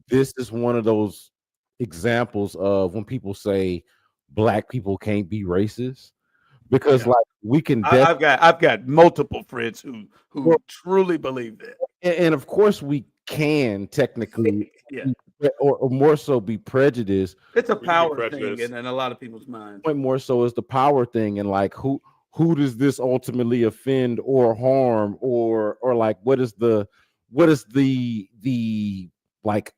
this is one of those examples of when people say black people can't be racist, because like we can. I've got multiple friends who truly believe that, and of course we can technically, or more so be prejudiced. It's a power thing, and in a lot of people's minds, point more so is the power thing, and like who does this ultimately offend or harm, or like what is the like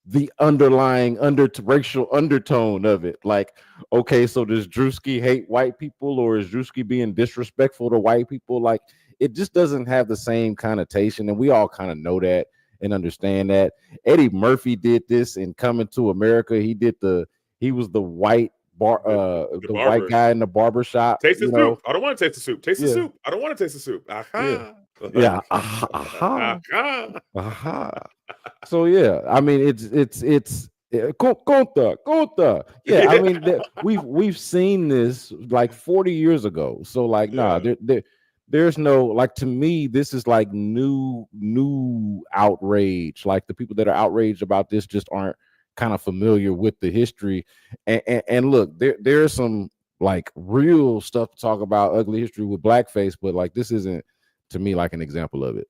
the underlying racial undertone of it? Like, okay, so does Drewski hate white people, or is Drewski being disrespectful to white people? Like, it just doesn't have the same connotation, and we all kind of know that and understand that. Eddie Murphy did this in Coming to America. He was the white white guy in the barber shop. Taste the soup. I don't want to taste the soup. Taste the soup. I don't want to taste the soup. Yeah. So yeah, I mean it's conta. Yeah, I mean we've seen this like 40 years ago. So like there's no, like, to me this is like new outrage. Like the people that are outraged about this just aren't kind of familiar with the history. And look, there's some like real stuff to talk about, ugly history with blackface, but like this isn't to me like an example of it.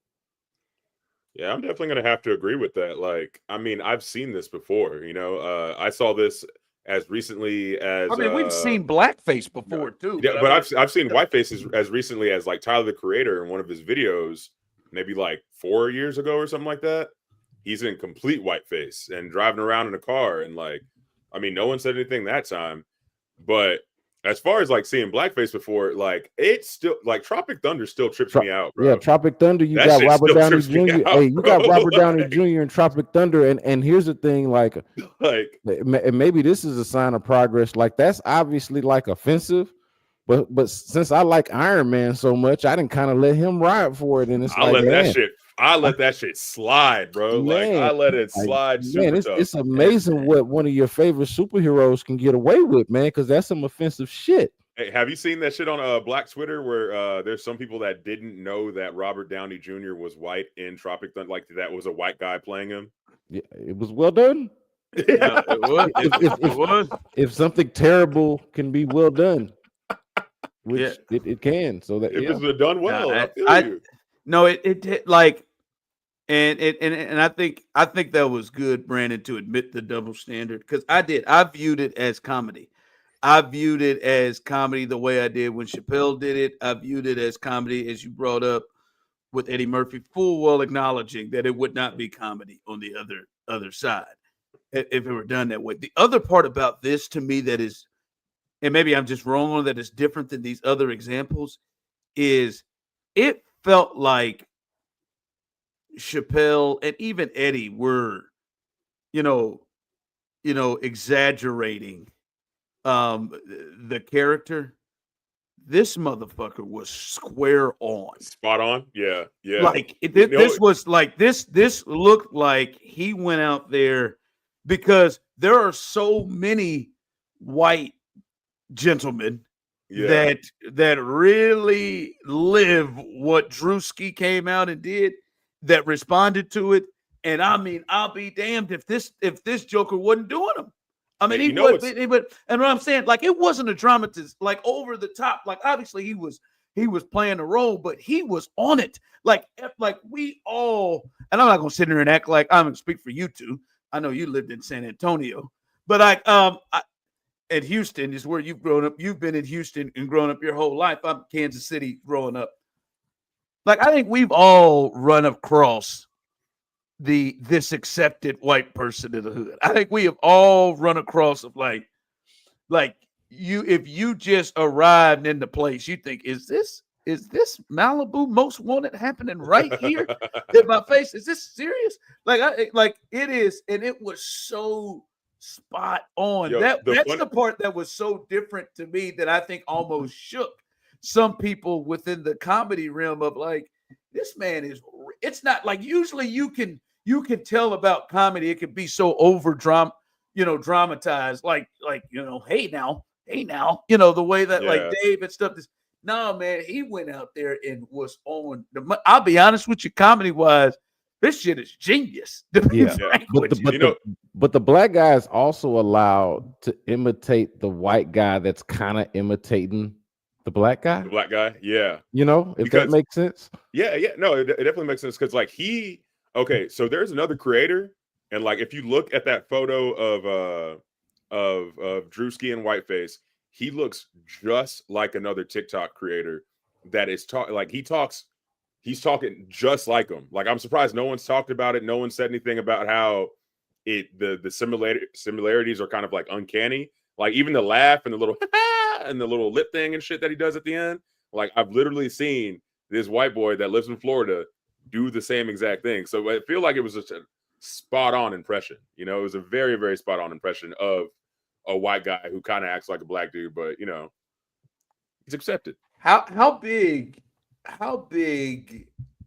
Yeah, I'm definitely going to have to agree with that. Like, I mean, I've seen this before, I saw this as recently as, I mean, we've seen blackface before too. Yeah, but I've seen whiteface as recently as like Tyler, the Creator, in one of his videos, maybe like 4 years ago or something like that. He's in complete whiteface and driving around in a car. And like, I mean, no one said anything that time, but As far as like seeing blackface before, like it's still like Tropic Thunder still trips me out, bro. Yeah, Tropic Thunder. You That got shit Robert still Downey trips me Jr. out, Hey, you got bro. Robert Downey Like- Jr. and Tropic Thunder, and here's the thing, like maybe this is a sign of progress. Like that's obviously like offensive, but since I like Iron Man so much, I didn't kind of let him ride for it, and it's I let man, that shit slide, bro. Like man, I let it like, slide super man, tough. it's amazing what one of your favorite superheroes can get away with, man, because that's some offensive shit. Hey, have you seen that shit on Black Twitter where there's some people that didn't know that Robert Downey Jr. was white in Tropic Thunder, like that was a white guy playing him? Yeah, it was well done. Yeah, it was. It was. If something terrible can be well done, which it can, so that If it's done well, No, I feel you. No, it like, and I think that was good, Brandon, to admit the double standard, because I viewed it as comedy. I viewed it as comedy the way I did when Chappelle did it. I viewed it as comedy, as you brought up with Eddie Murphy, full well acknowledging that it would not be comedy on the other side if it were done that way. The other part about this to me that is, and maybe I'm just wrong on that, is different than these other examples, is it felt like Chappelle and even Eddie were, exaggerating the character. This motherfucker was square on, spot on. Yeah. Like this was like this looked like he went out there, because there are so many white gentlemen that really live what Drewski came out and did, that responded to it. And I mean, I'll be damned if this Joker wasn't doing them. I mean, and what I'm saying, like, it wasn't a dramatist, like over the top. Like, obviously he was playing a role, but he was on it. Like we all, and I'm not gonna sit here and act like I'm gonna speak for you two. I know you lived in San Antonio, but at Houston is where you've grown up. You've been in Houston and grown up your whole life. I'm Kansas City growing up. Like, I think we've all run across this accepted white person in the hood. I think we have all run across of like you, if you just arrived in the place, you think, is this Malibu Most Wanted happening right here in my face? Is this serious? Like it is, and it was so spot on. Yo, that's the part that was so different to me that I think almost shook some people within the comedy realm of like, this man is. It's not like usually you can tell about comedy. It can be so over dramatized, like hey now, the way that like Dave and stuff. No, man, he went out there and was on the. I'll be honest with you, comedy wise, this shit is genius. But the black guy is also allowed to imitate the white guy that's kind of imitating the black guy. The black guy, yeah. If that makes sense. Yeah. No, it definitely makes sense, because like okay, so there's another creator, and like if you look at that photo of Drewski and Whiteface, he looks just like another TikTok creator that is he's talking just like him. Like, I'm surprised no one's talked about it. No one said anything about how the similarities are kind of like uncanny. Like, even the laugh and the little and the little lip thing and shit that he does at the end. Like, I've literally seen this white boy that lives in Florida do the same exact thing. So I feel like it was just a spot on impression. It was a very, very spot on impression of a white guy who kind of acts like a black dude, but he's accepted. How big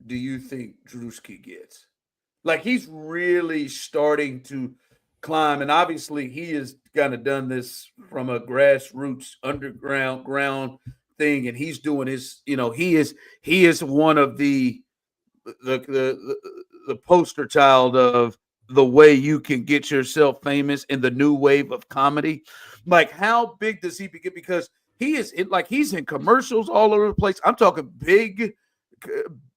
do you think Drewski gets? Like, he's really starting to climb, and obviously he has kind of done this from a grassroots underground thing, and he's doing his, he is one of the poster child of the way you can get yourself famous in the new wave of comedy. Like, how big does he get? Because he's in commercials all over the place. I'm talking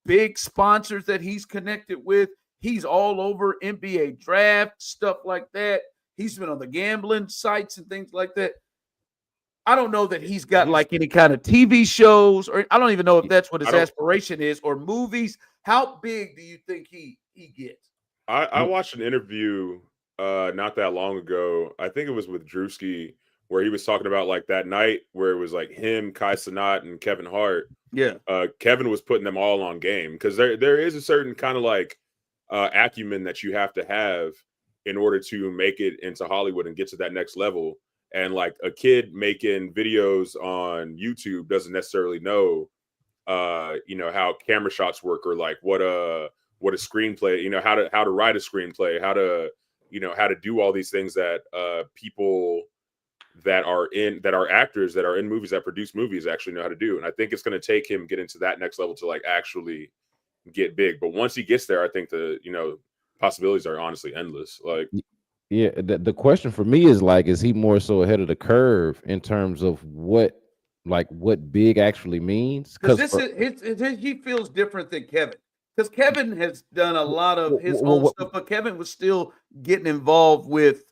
big sponsors that he's connected with. He's all over NBA draft, stuff like that. He's been on the gambling sites and things like that. I don't know that he's got like any kind of TV shows, or I don't even know if that's what his aspiration is, or movies. How big do you think he gets? I watched an interview not that long ago. I think it was with Drewski, where he was talking about like that night where it was like him, Kai Cenat, and Kevin Hart. Yeah. Kevin was putting them all on game because there is a certain kind of like acumen that you have to have in order to make it into Hollywood and get to that next level. And like a kid making videos on YouTube doesn't necessarily know, how camera shots work or like what a screenplay, how to write a screenplay, how to do all these things that people that are actors that are in movies that produce movies actually know how to do. And I think it's going to take him getting to that next level to like actually get big. But once he gets there, I think the possibilities are honestly endless. Like, yeah, the question for me is like, is he more so ahead of the curve in terms of what big actually means? Because he feels different than Kevin. Because Kevin has done a lot of his own stuff, but Kevin was still getting involved with,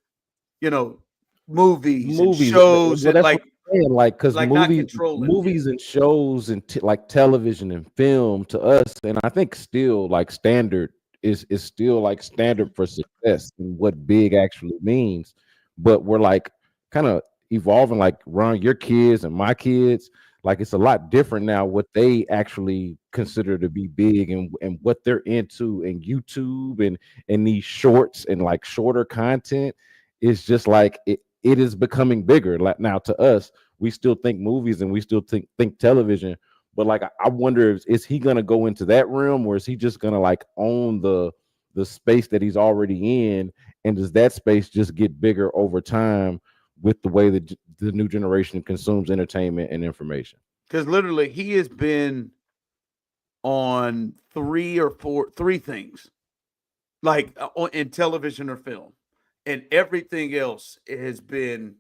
movies and shows, well, and because movies and shows and like television and film to us, and I think still like standard is still like standard for success and what big actually means. But we're like kind of evolving, like Ron, your kids and my kids, like it's a lot different now what they actually consider to be big and what they're into, and YouTube and these shorts and like shorter content is just like it is becoming bigger. Like now to us, we still think movies and we still think television, but like I wonder, is he gonna go into that realm, or is he just gonna like own the space that he's already in, and does that space just get bigger over time with the way that the new generation consumes entertainment and information? Because literally he has been on three things, like in television or film, and everything else has been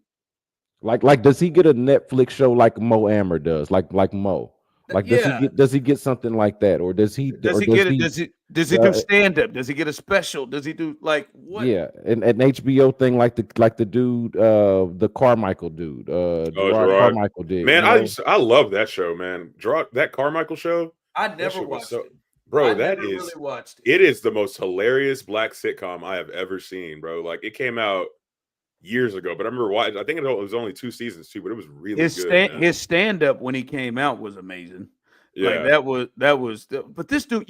like does he get a Netflix show like Mo Amer does, like Mo? Like does he get something like that, or does he does he do stand up? Does he get a special? Does he do like what? Yeah, an HBO thing like the dude, the Carmichael dude, Gerard Carmichael did. Man, I love that show, man. That Carmichael show. I never watched it. Bro, really watched it. It is the most hilarious black sitcom I have ever seen, bro. Like it came out years ago, but I remember watching. I think it was only 2 seasons too, but it was really good. His stand up when he came out was amazing. Yeah, like that was. But this dude,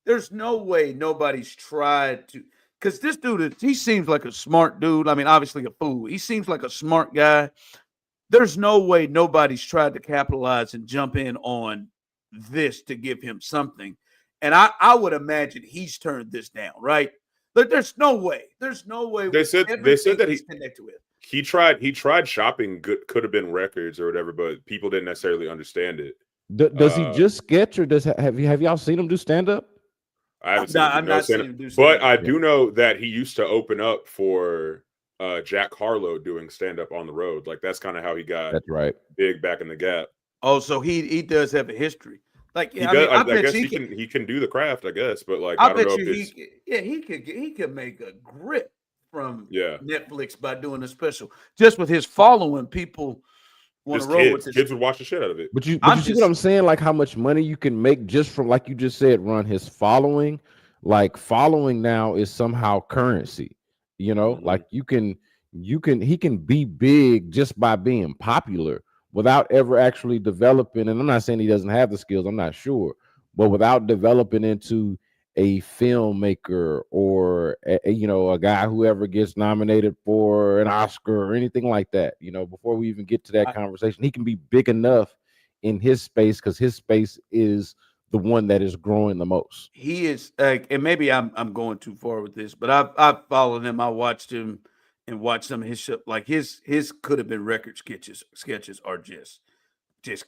there's no way nobody's tried to, because this dude he seems like a smart dude. I mean, obviously a fool. He seems like a smart guy. There's no way nobody's tried to capitalize and jump in on this to give him something. And I would imagine he's turned this down, right? But there's no way. There's no way. They said that he's connected with. He tried shopping could have been records or whatever, but people didn't necessarily understand it. Does he just sketch, or have y'all seen him do stand up? I haven't seen him do stand up, but I do know that he used to open up for Jack Harlow doing stand up on the road. Like that's kind of how he got big back in the Gap. Oh, so he does have a history. Like he does. I guess he can do the craft, I guess, but like I don't know if he could make a grip from Netflix by doing a special. Just with his following, people want to roll with this. Kids would watch the shit out of it. But you see what I'm saying? Like how much money you can make just from, like you just said, Ron, his following. Like following now is somehow currency. Like he can be big just by being popular without ever actually developing. And I'm not saying he doesn't have the skills, I'm not sure, but without developing into a filmmaker or a guy who ever gets nominated for an Oscar or anything like that. Before we even get to that conversation, he can be big enough in his space because his space is the one that is growing the most. He is, and maybe I'm going too far with this, but I've followed him. I watched him and watched some of his show. Like his could have been record sketches are just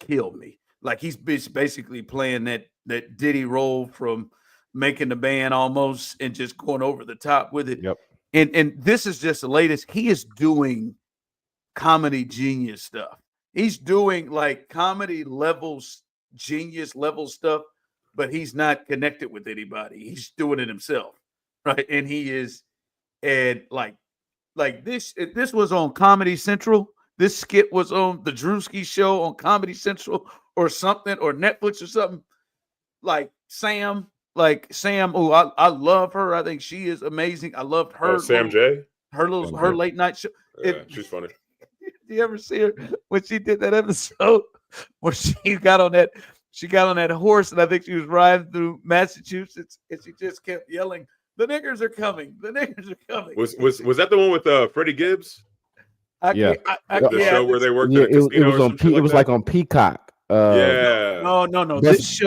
killed me. Like he's basically playing that Diddy role from Making the Band almost, and just going over the top with it. Yep. And this is just the latest. He is doing comedy genius stuff. He's doing like comedy levels, genius level stuff, but he's not connected with anybody. He's doing it himself, right? And he is, and like this was on Comedy Central. This skit was on the Drewski Show on Comedy Central or something, or Netflix or something. Like Sam, who I love her. I think she is amazing. I loved her. Sam J. Her late night show. Yeah, she's funny. Do you ever see her when she did that episode where she got on that horse, and I think she was riding through Massachusetts, and she just kept yelling, "The niggers are coming! The niggers are coming!" Was that the one with Freddie Gibbs? Yeah. The show where they worked Yeah, at a casino it was or on some shit it was that? like on Peacock. Yeah. No. That's-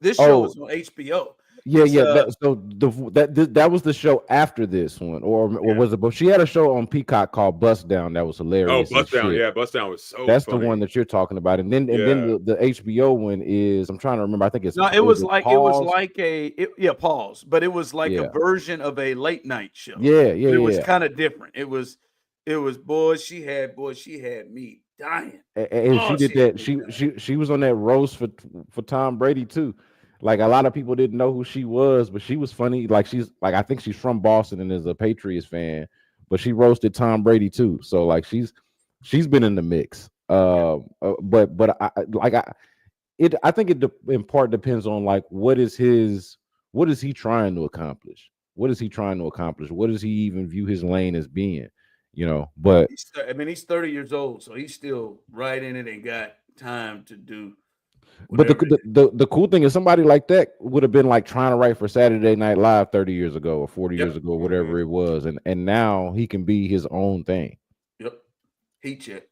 This show was on HBO. Yeah, It's, yeah. That was the show after this one, or was it? But she had a show on Peacock called Bust Down that was hilarious. Oh, Bust Down, yeah, Bust Down was so. That's funny. the one that you're talking about, and then the HBO one is, I'm trying to remember. I think it's it was like Pause, but it was like a version of a late night show. It was kind of different. It was boy, she had me dying. And she did that. She was on that roast for Tom Brady too. Like a lot of people didn't know who she was, but she was funny. Like I think she's from Boston and is a Patriots fan, but she roasted Tom Brady too. So like she's been in the mix. But I think it in part depends on like what is he trying to accomplish? What does he even view his lane as being? But he's 30 years old, so he's still right in it and got time to do. But the cool thing is somebody like that would have been like trying to write for Saturday Night Live 30 years ago or 40 years ago, whatever it was, and now he can be his own thing. Yep, heat check.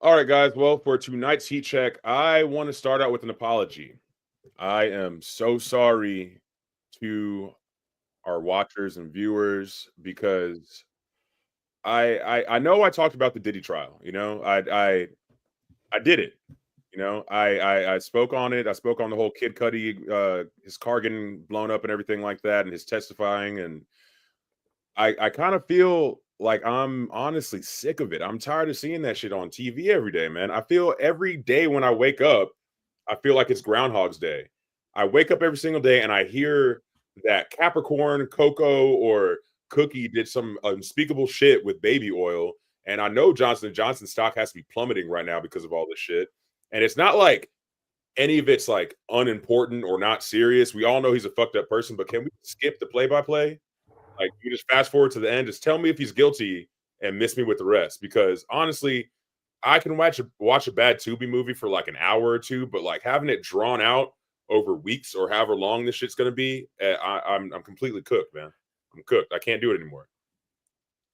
All right, guys. Well, for tonight's heat check, I want to start out with an apology. I am so sorry to our watchers and viewers because I know I talked about the Diddy trial. I did it. I spoke on it. I spoke on the whole Kid Cudi, his car getting blown up and everything like that, and his testifying. And I kind of feel like I'm honestly sick of it. I'm tired of seeing that shit on TV every day, man. I feel every day when I wake up, I feel like it's Groundhog's Day. I wake up every single day and I hear that Capricorn, Coco, or Cookie did some unspeakable shit with baby oil. And I know Johnson & Johnson stock has to be plummeting right now because of all this shit. And it's not like any of it's like unimportant or not serious. We all know he's a fucked up person, but can we skip the play-by-play? Like, you just fast forward to the end. Just tell me if he's guilty and miss me with the rest. Because honestly, I can watch a bad Tubi movie for like an hour or two, but like having it drawn out over weeks or however long this shit's gonna be, I'm completely cooked, man. I'm cooked. I can't do it anymore.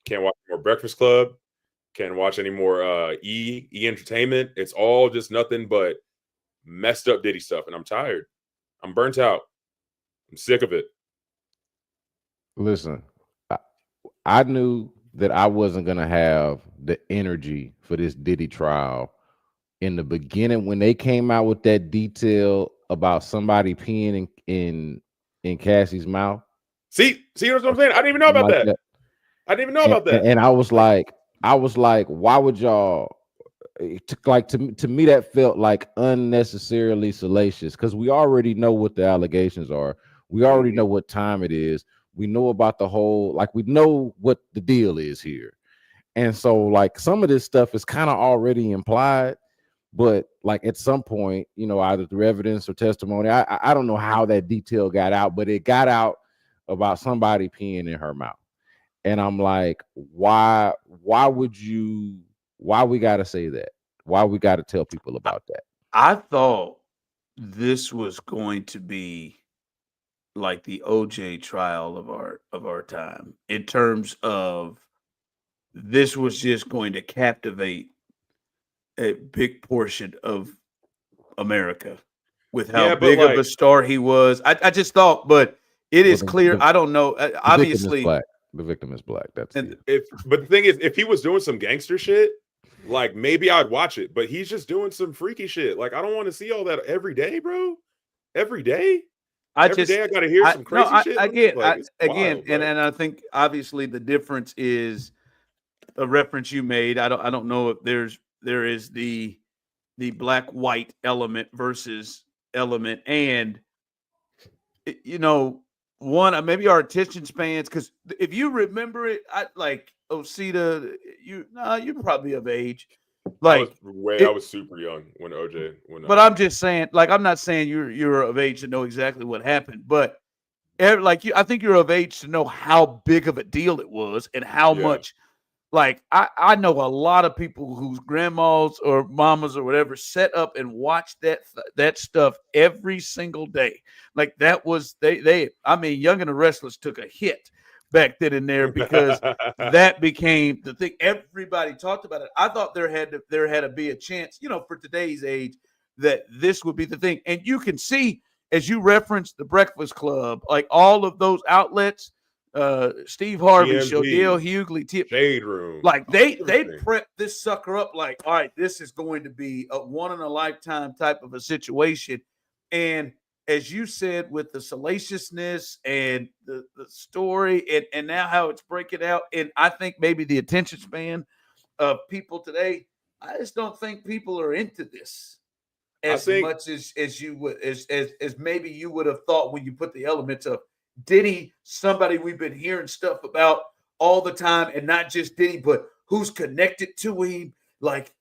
Can't watch more Breakfast Club. Can't watch any more E Entertainment. It's all just nothing but messed up Diddy stuff, and I'm tired. I'm burnt out. I'm sick of it. Listen, I knew that I wasn't gonna have the energy for this Diddy trial in the beginning when they came out with that detail about somebody peeing in Cassie's mouth. See what I'm saying? I didn't even know about that. I didn't even know about that. And I was like, why would y'all? To me, that felt like unnecessarily salacious because we already know what the allegations are. We already know what time it is. We know about the whole, like, we know what the deal is here. And so, like, some of this stuff is kind of already implied, but like at some point, either through evidence or testimony, I don't know how that detail got out, but it got out about somebody peeing in her mouth. And I'm like, why we got to say that? Why we got to tell people about that? I thought this was going to be like the OJ trial of our time, in terms of this was just going to captivate a big portion of America with how big of a star he was. I just thought, but it is clear. I don't know. Obviously, the victim is black. That's but the thing is, if he was doing some gangster shit, like maybe I'd watch it. But he's just doing some freaky shit. Like I don't want to see all that every day, bro. Every day. Every day I gotta hear some crazy shit. Again, and I think obviously the difference is a reference you made. I don't know if there is the black white element versus element, and one, maybe our attention spans, because if you remember it, I like Osita, you're probably of age. Like, I was super young when OJ. But I'm just saying, like, I'm not saying you're of age to know exactly what happened, but I think you're of age to know how big of a deal it was and how much. Like, I know a lot of people whose grandmas or mamas or whatever set up and watched that stuff every single day. Like, that was I mean, Young and the Restless took a hit back then and there because that became the thing. Everybody talked about it. I thought there had to be a chance, for today's age, that this would be the thing. And you can see, as you referenced the Breakfast Club, like all of those outlets, Steve Harvey show, Dale Hughley, Shade Room, like they prep this sucker up like, all right, this is going to be a one in a lifetime type of a situation. And as you said, with the salaciousness and the story and now how it's breaking out, and I think maybe the attention span of people today, I just don't think people are into this as much as you would as maybe you would have thought when you put the elements of Diddy, somebody we've been hearing stuff about all the time, and not just Diddy, but who's connected to him. Like,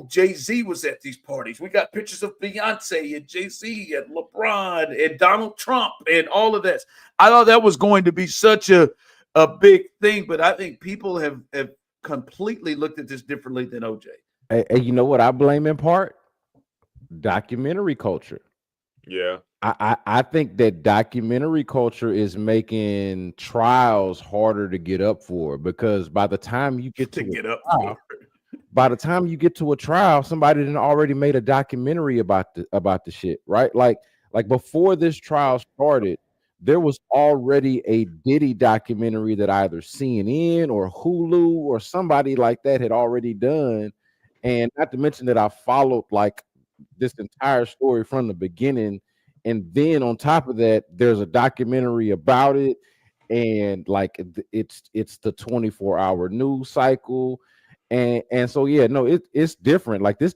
Jay-Z was at these parties. We got pictures of Beyonce and Jay-Z and LeBron and Donald Trump and all of this. I thought that was going to be such a big thing, but I think people have completely looked at this differently than OJ. And you know what I blame in part? Documentary culture. Yeah. I think that documentary culture is making trials harder to get up for, because by the time you get to a trial, somebody done already made a documentary about the shit, right? Like before this trial started, there was already a Diddy documentary that either CNN or Hulu or somebody like that had already done. And not to mention that I followed like this entire story from the beginning. And then on top of that, there's a documentary about it. And like it's the 24-hour news cycle. And so it's different. Like this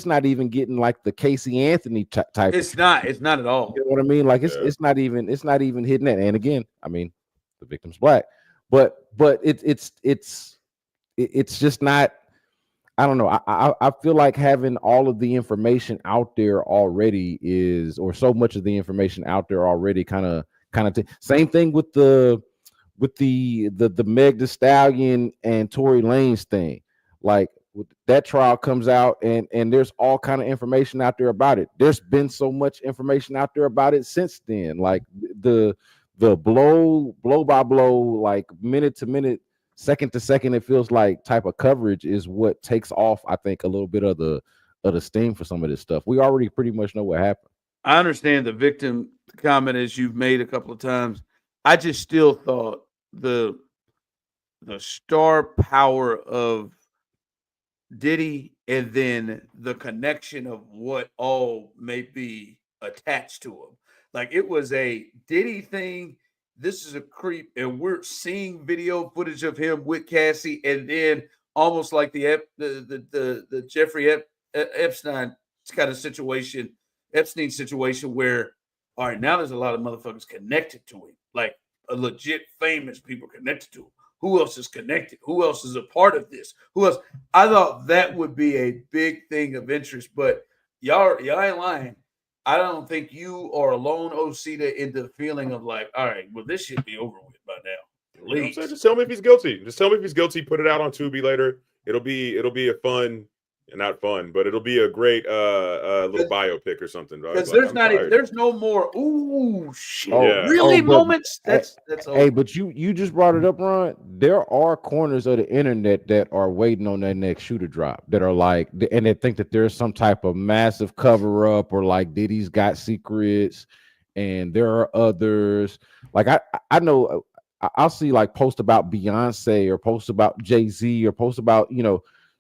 not even getting like the Casey Anthony type. It's not at all. You know what I mean? Like it's not even hitting that. And again, I mean, the victim's black, but it's just not. I don't know. I feel like having all of the information out there already or so much of the information out there already kind of same thing with the Meg Thee Stallion and Tory Lanez thing. Like that trial comes out and there's all kind of information out there about it. There's been so much information out there about it since then. Like the blow by blow, like minute to minute, second to second, it feels like type of coverage is what takes off, I think, a little bit of the steam for some of this stuff. We already pretty much know what happened. I understand the victim comment, as you've made a couple of times. I just still thought the star power of Diddy and then the connection of what all may be attached to him. Like, it was a Diddy thing. This is a creep, and we're seeing video footage of him with Cassie, and then almost like the Jeffrey Epstein kind of situation, Epstein situation, where all right, now there's a lot of motherfuckers connected to him, like a legit famous people connected to him. Who else is connected? Who else is a part of this? Who else? I thought that would be a big thing of interest, but y'all ain't lying. I don't think you are alone, Osita, in the feeling of like, all right, well, this should be over with by now. You know what I'm saying? Just tell me if he's guilty. Just tell me if he's guilty. Put it out on Tubi later. It'll be a fun, not fun, but it'll be a great little biopic or something. Because there's no more shit. Really moments. That's hey, but you just brought it up, Ron. There are corners of the internet that are waiting on that next shoe to drop, that are like, and they think that there's some type of massive cover up, or like Diddy's got secrets, and there are others. Like I know I'll see like posts about Beyonce or posts about Jay-Z or posts about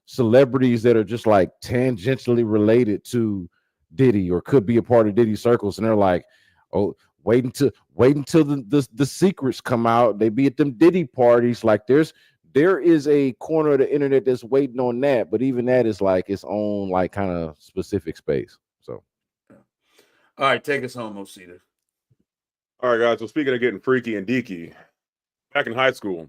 celebrities that are just like tangentially related to Diddy or could be a part of Diddy circles, and they're like, oh, wait until the secrets come out. They be at them Diddy parties. Like there is a corner of the internet that's waiting on that, but even that is like its own like kind of specific space. So all right, take us home, Osita. All right, guys. So speaking of getting freaky and deaky, back in high school,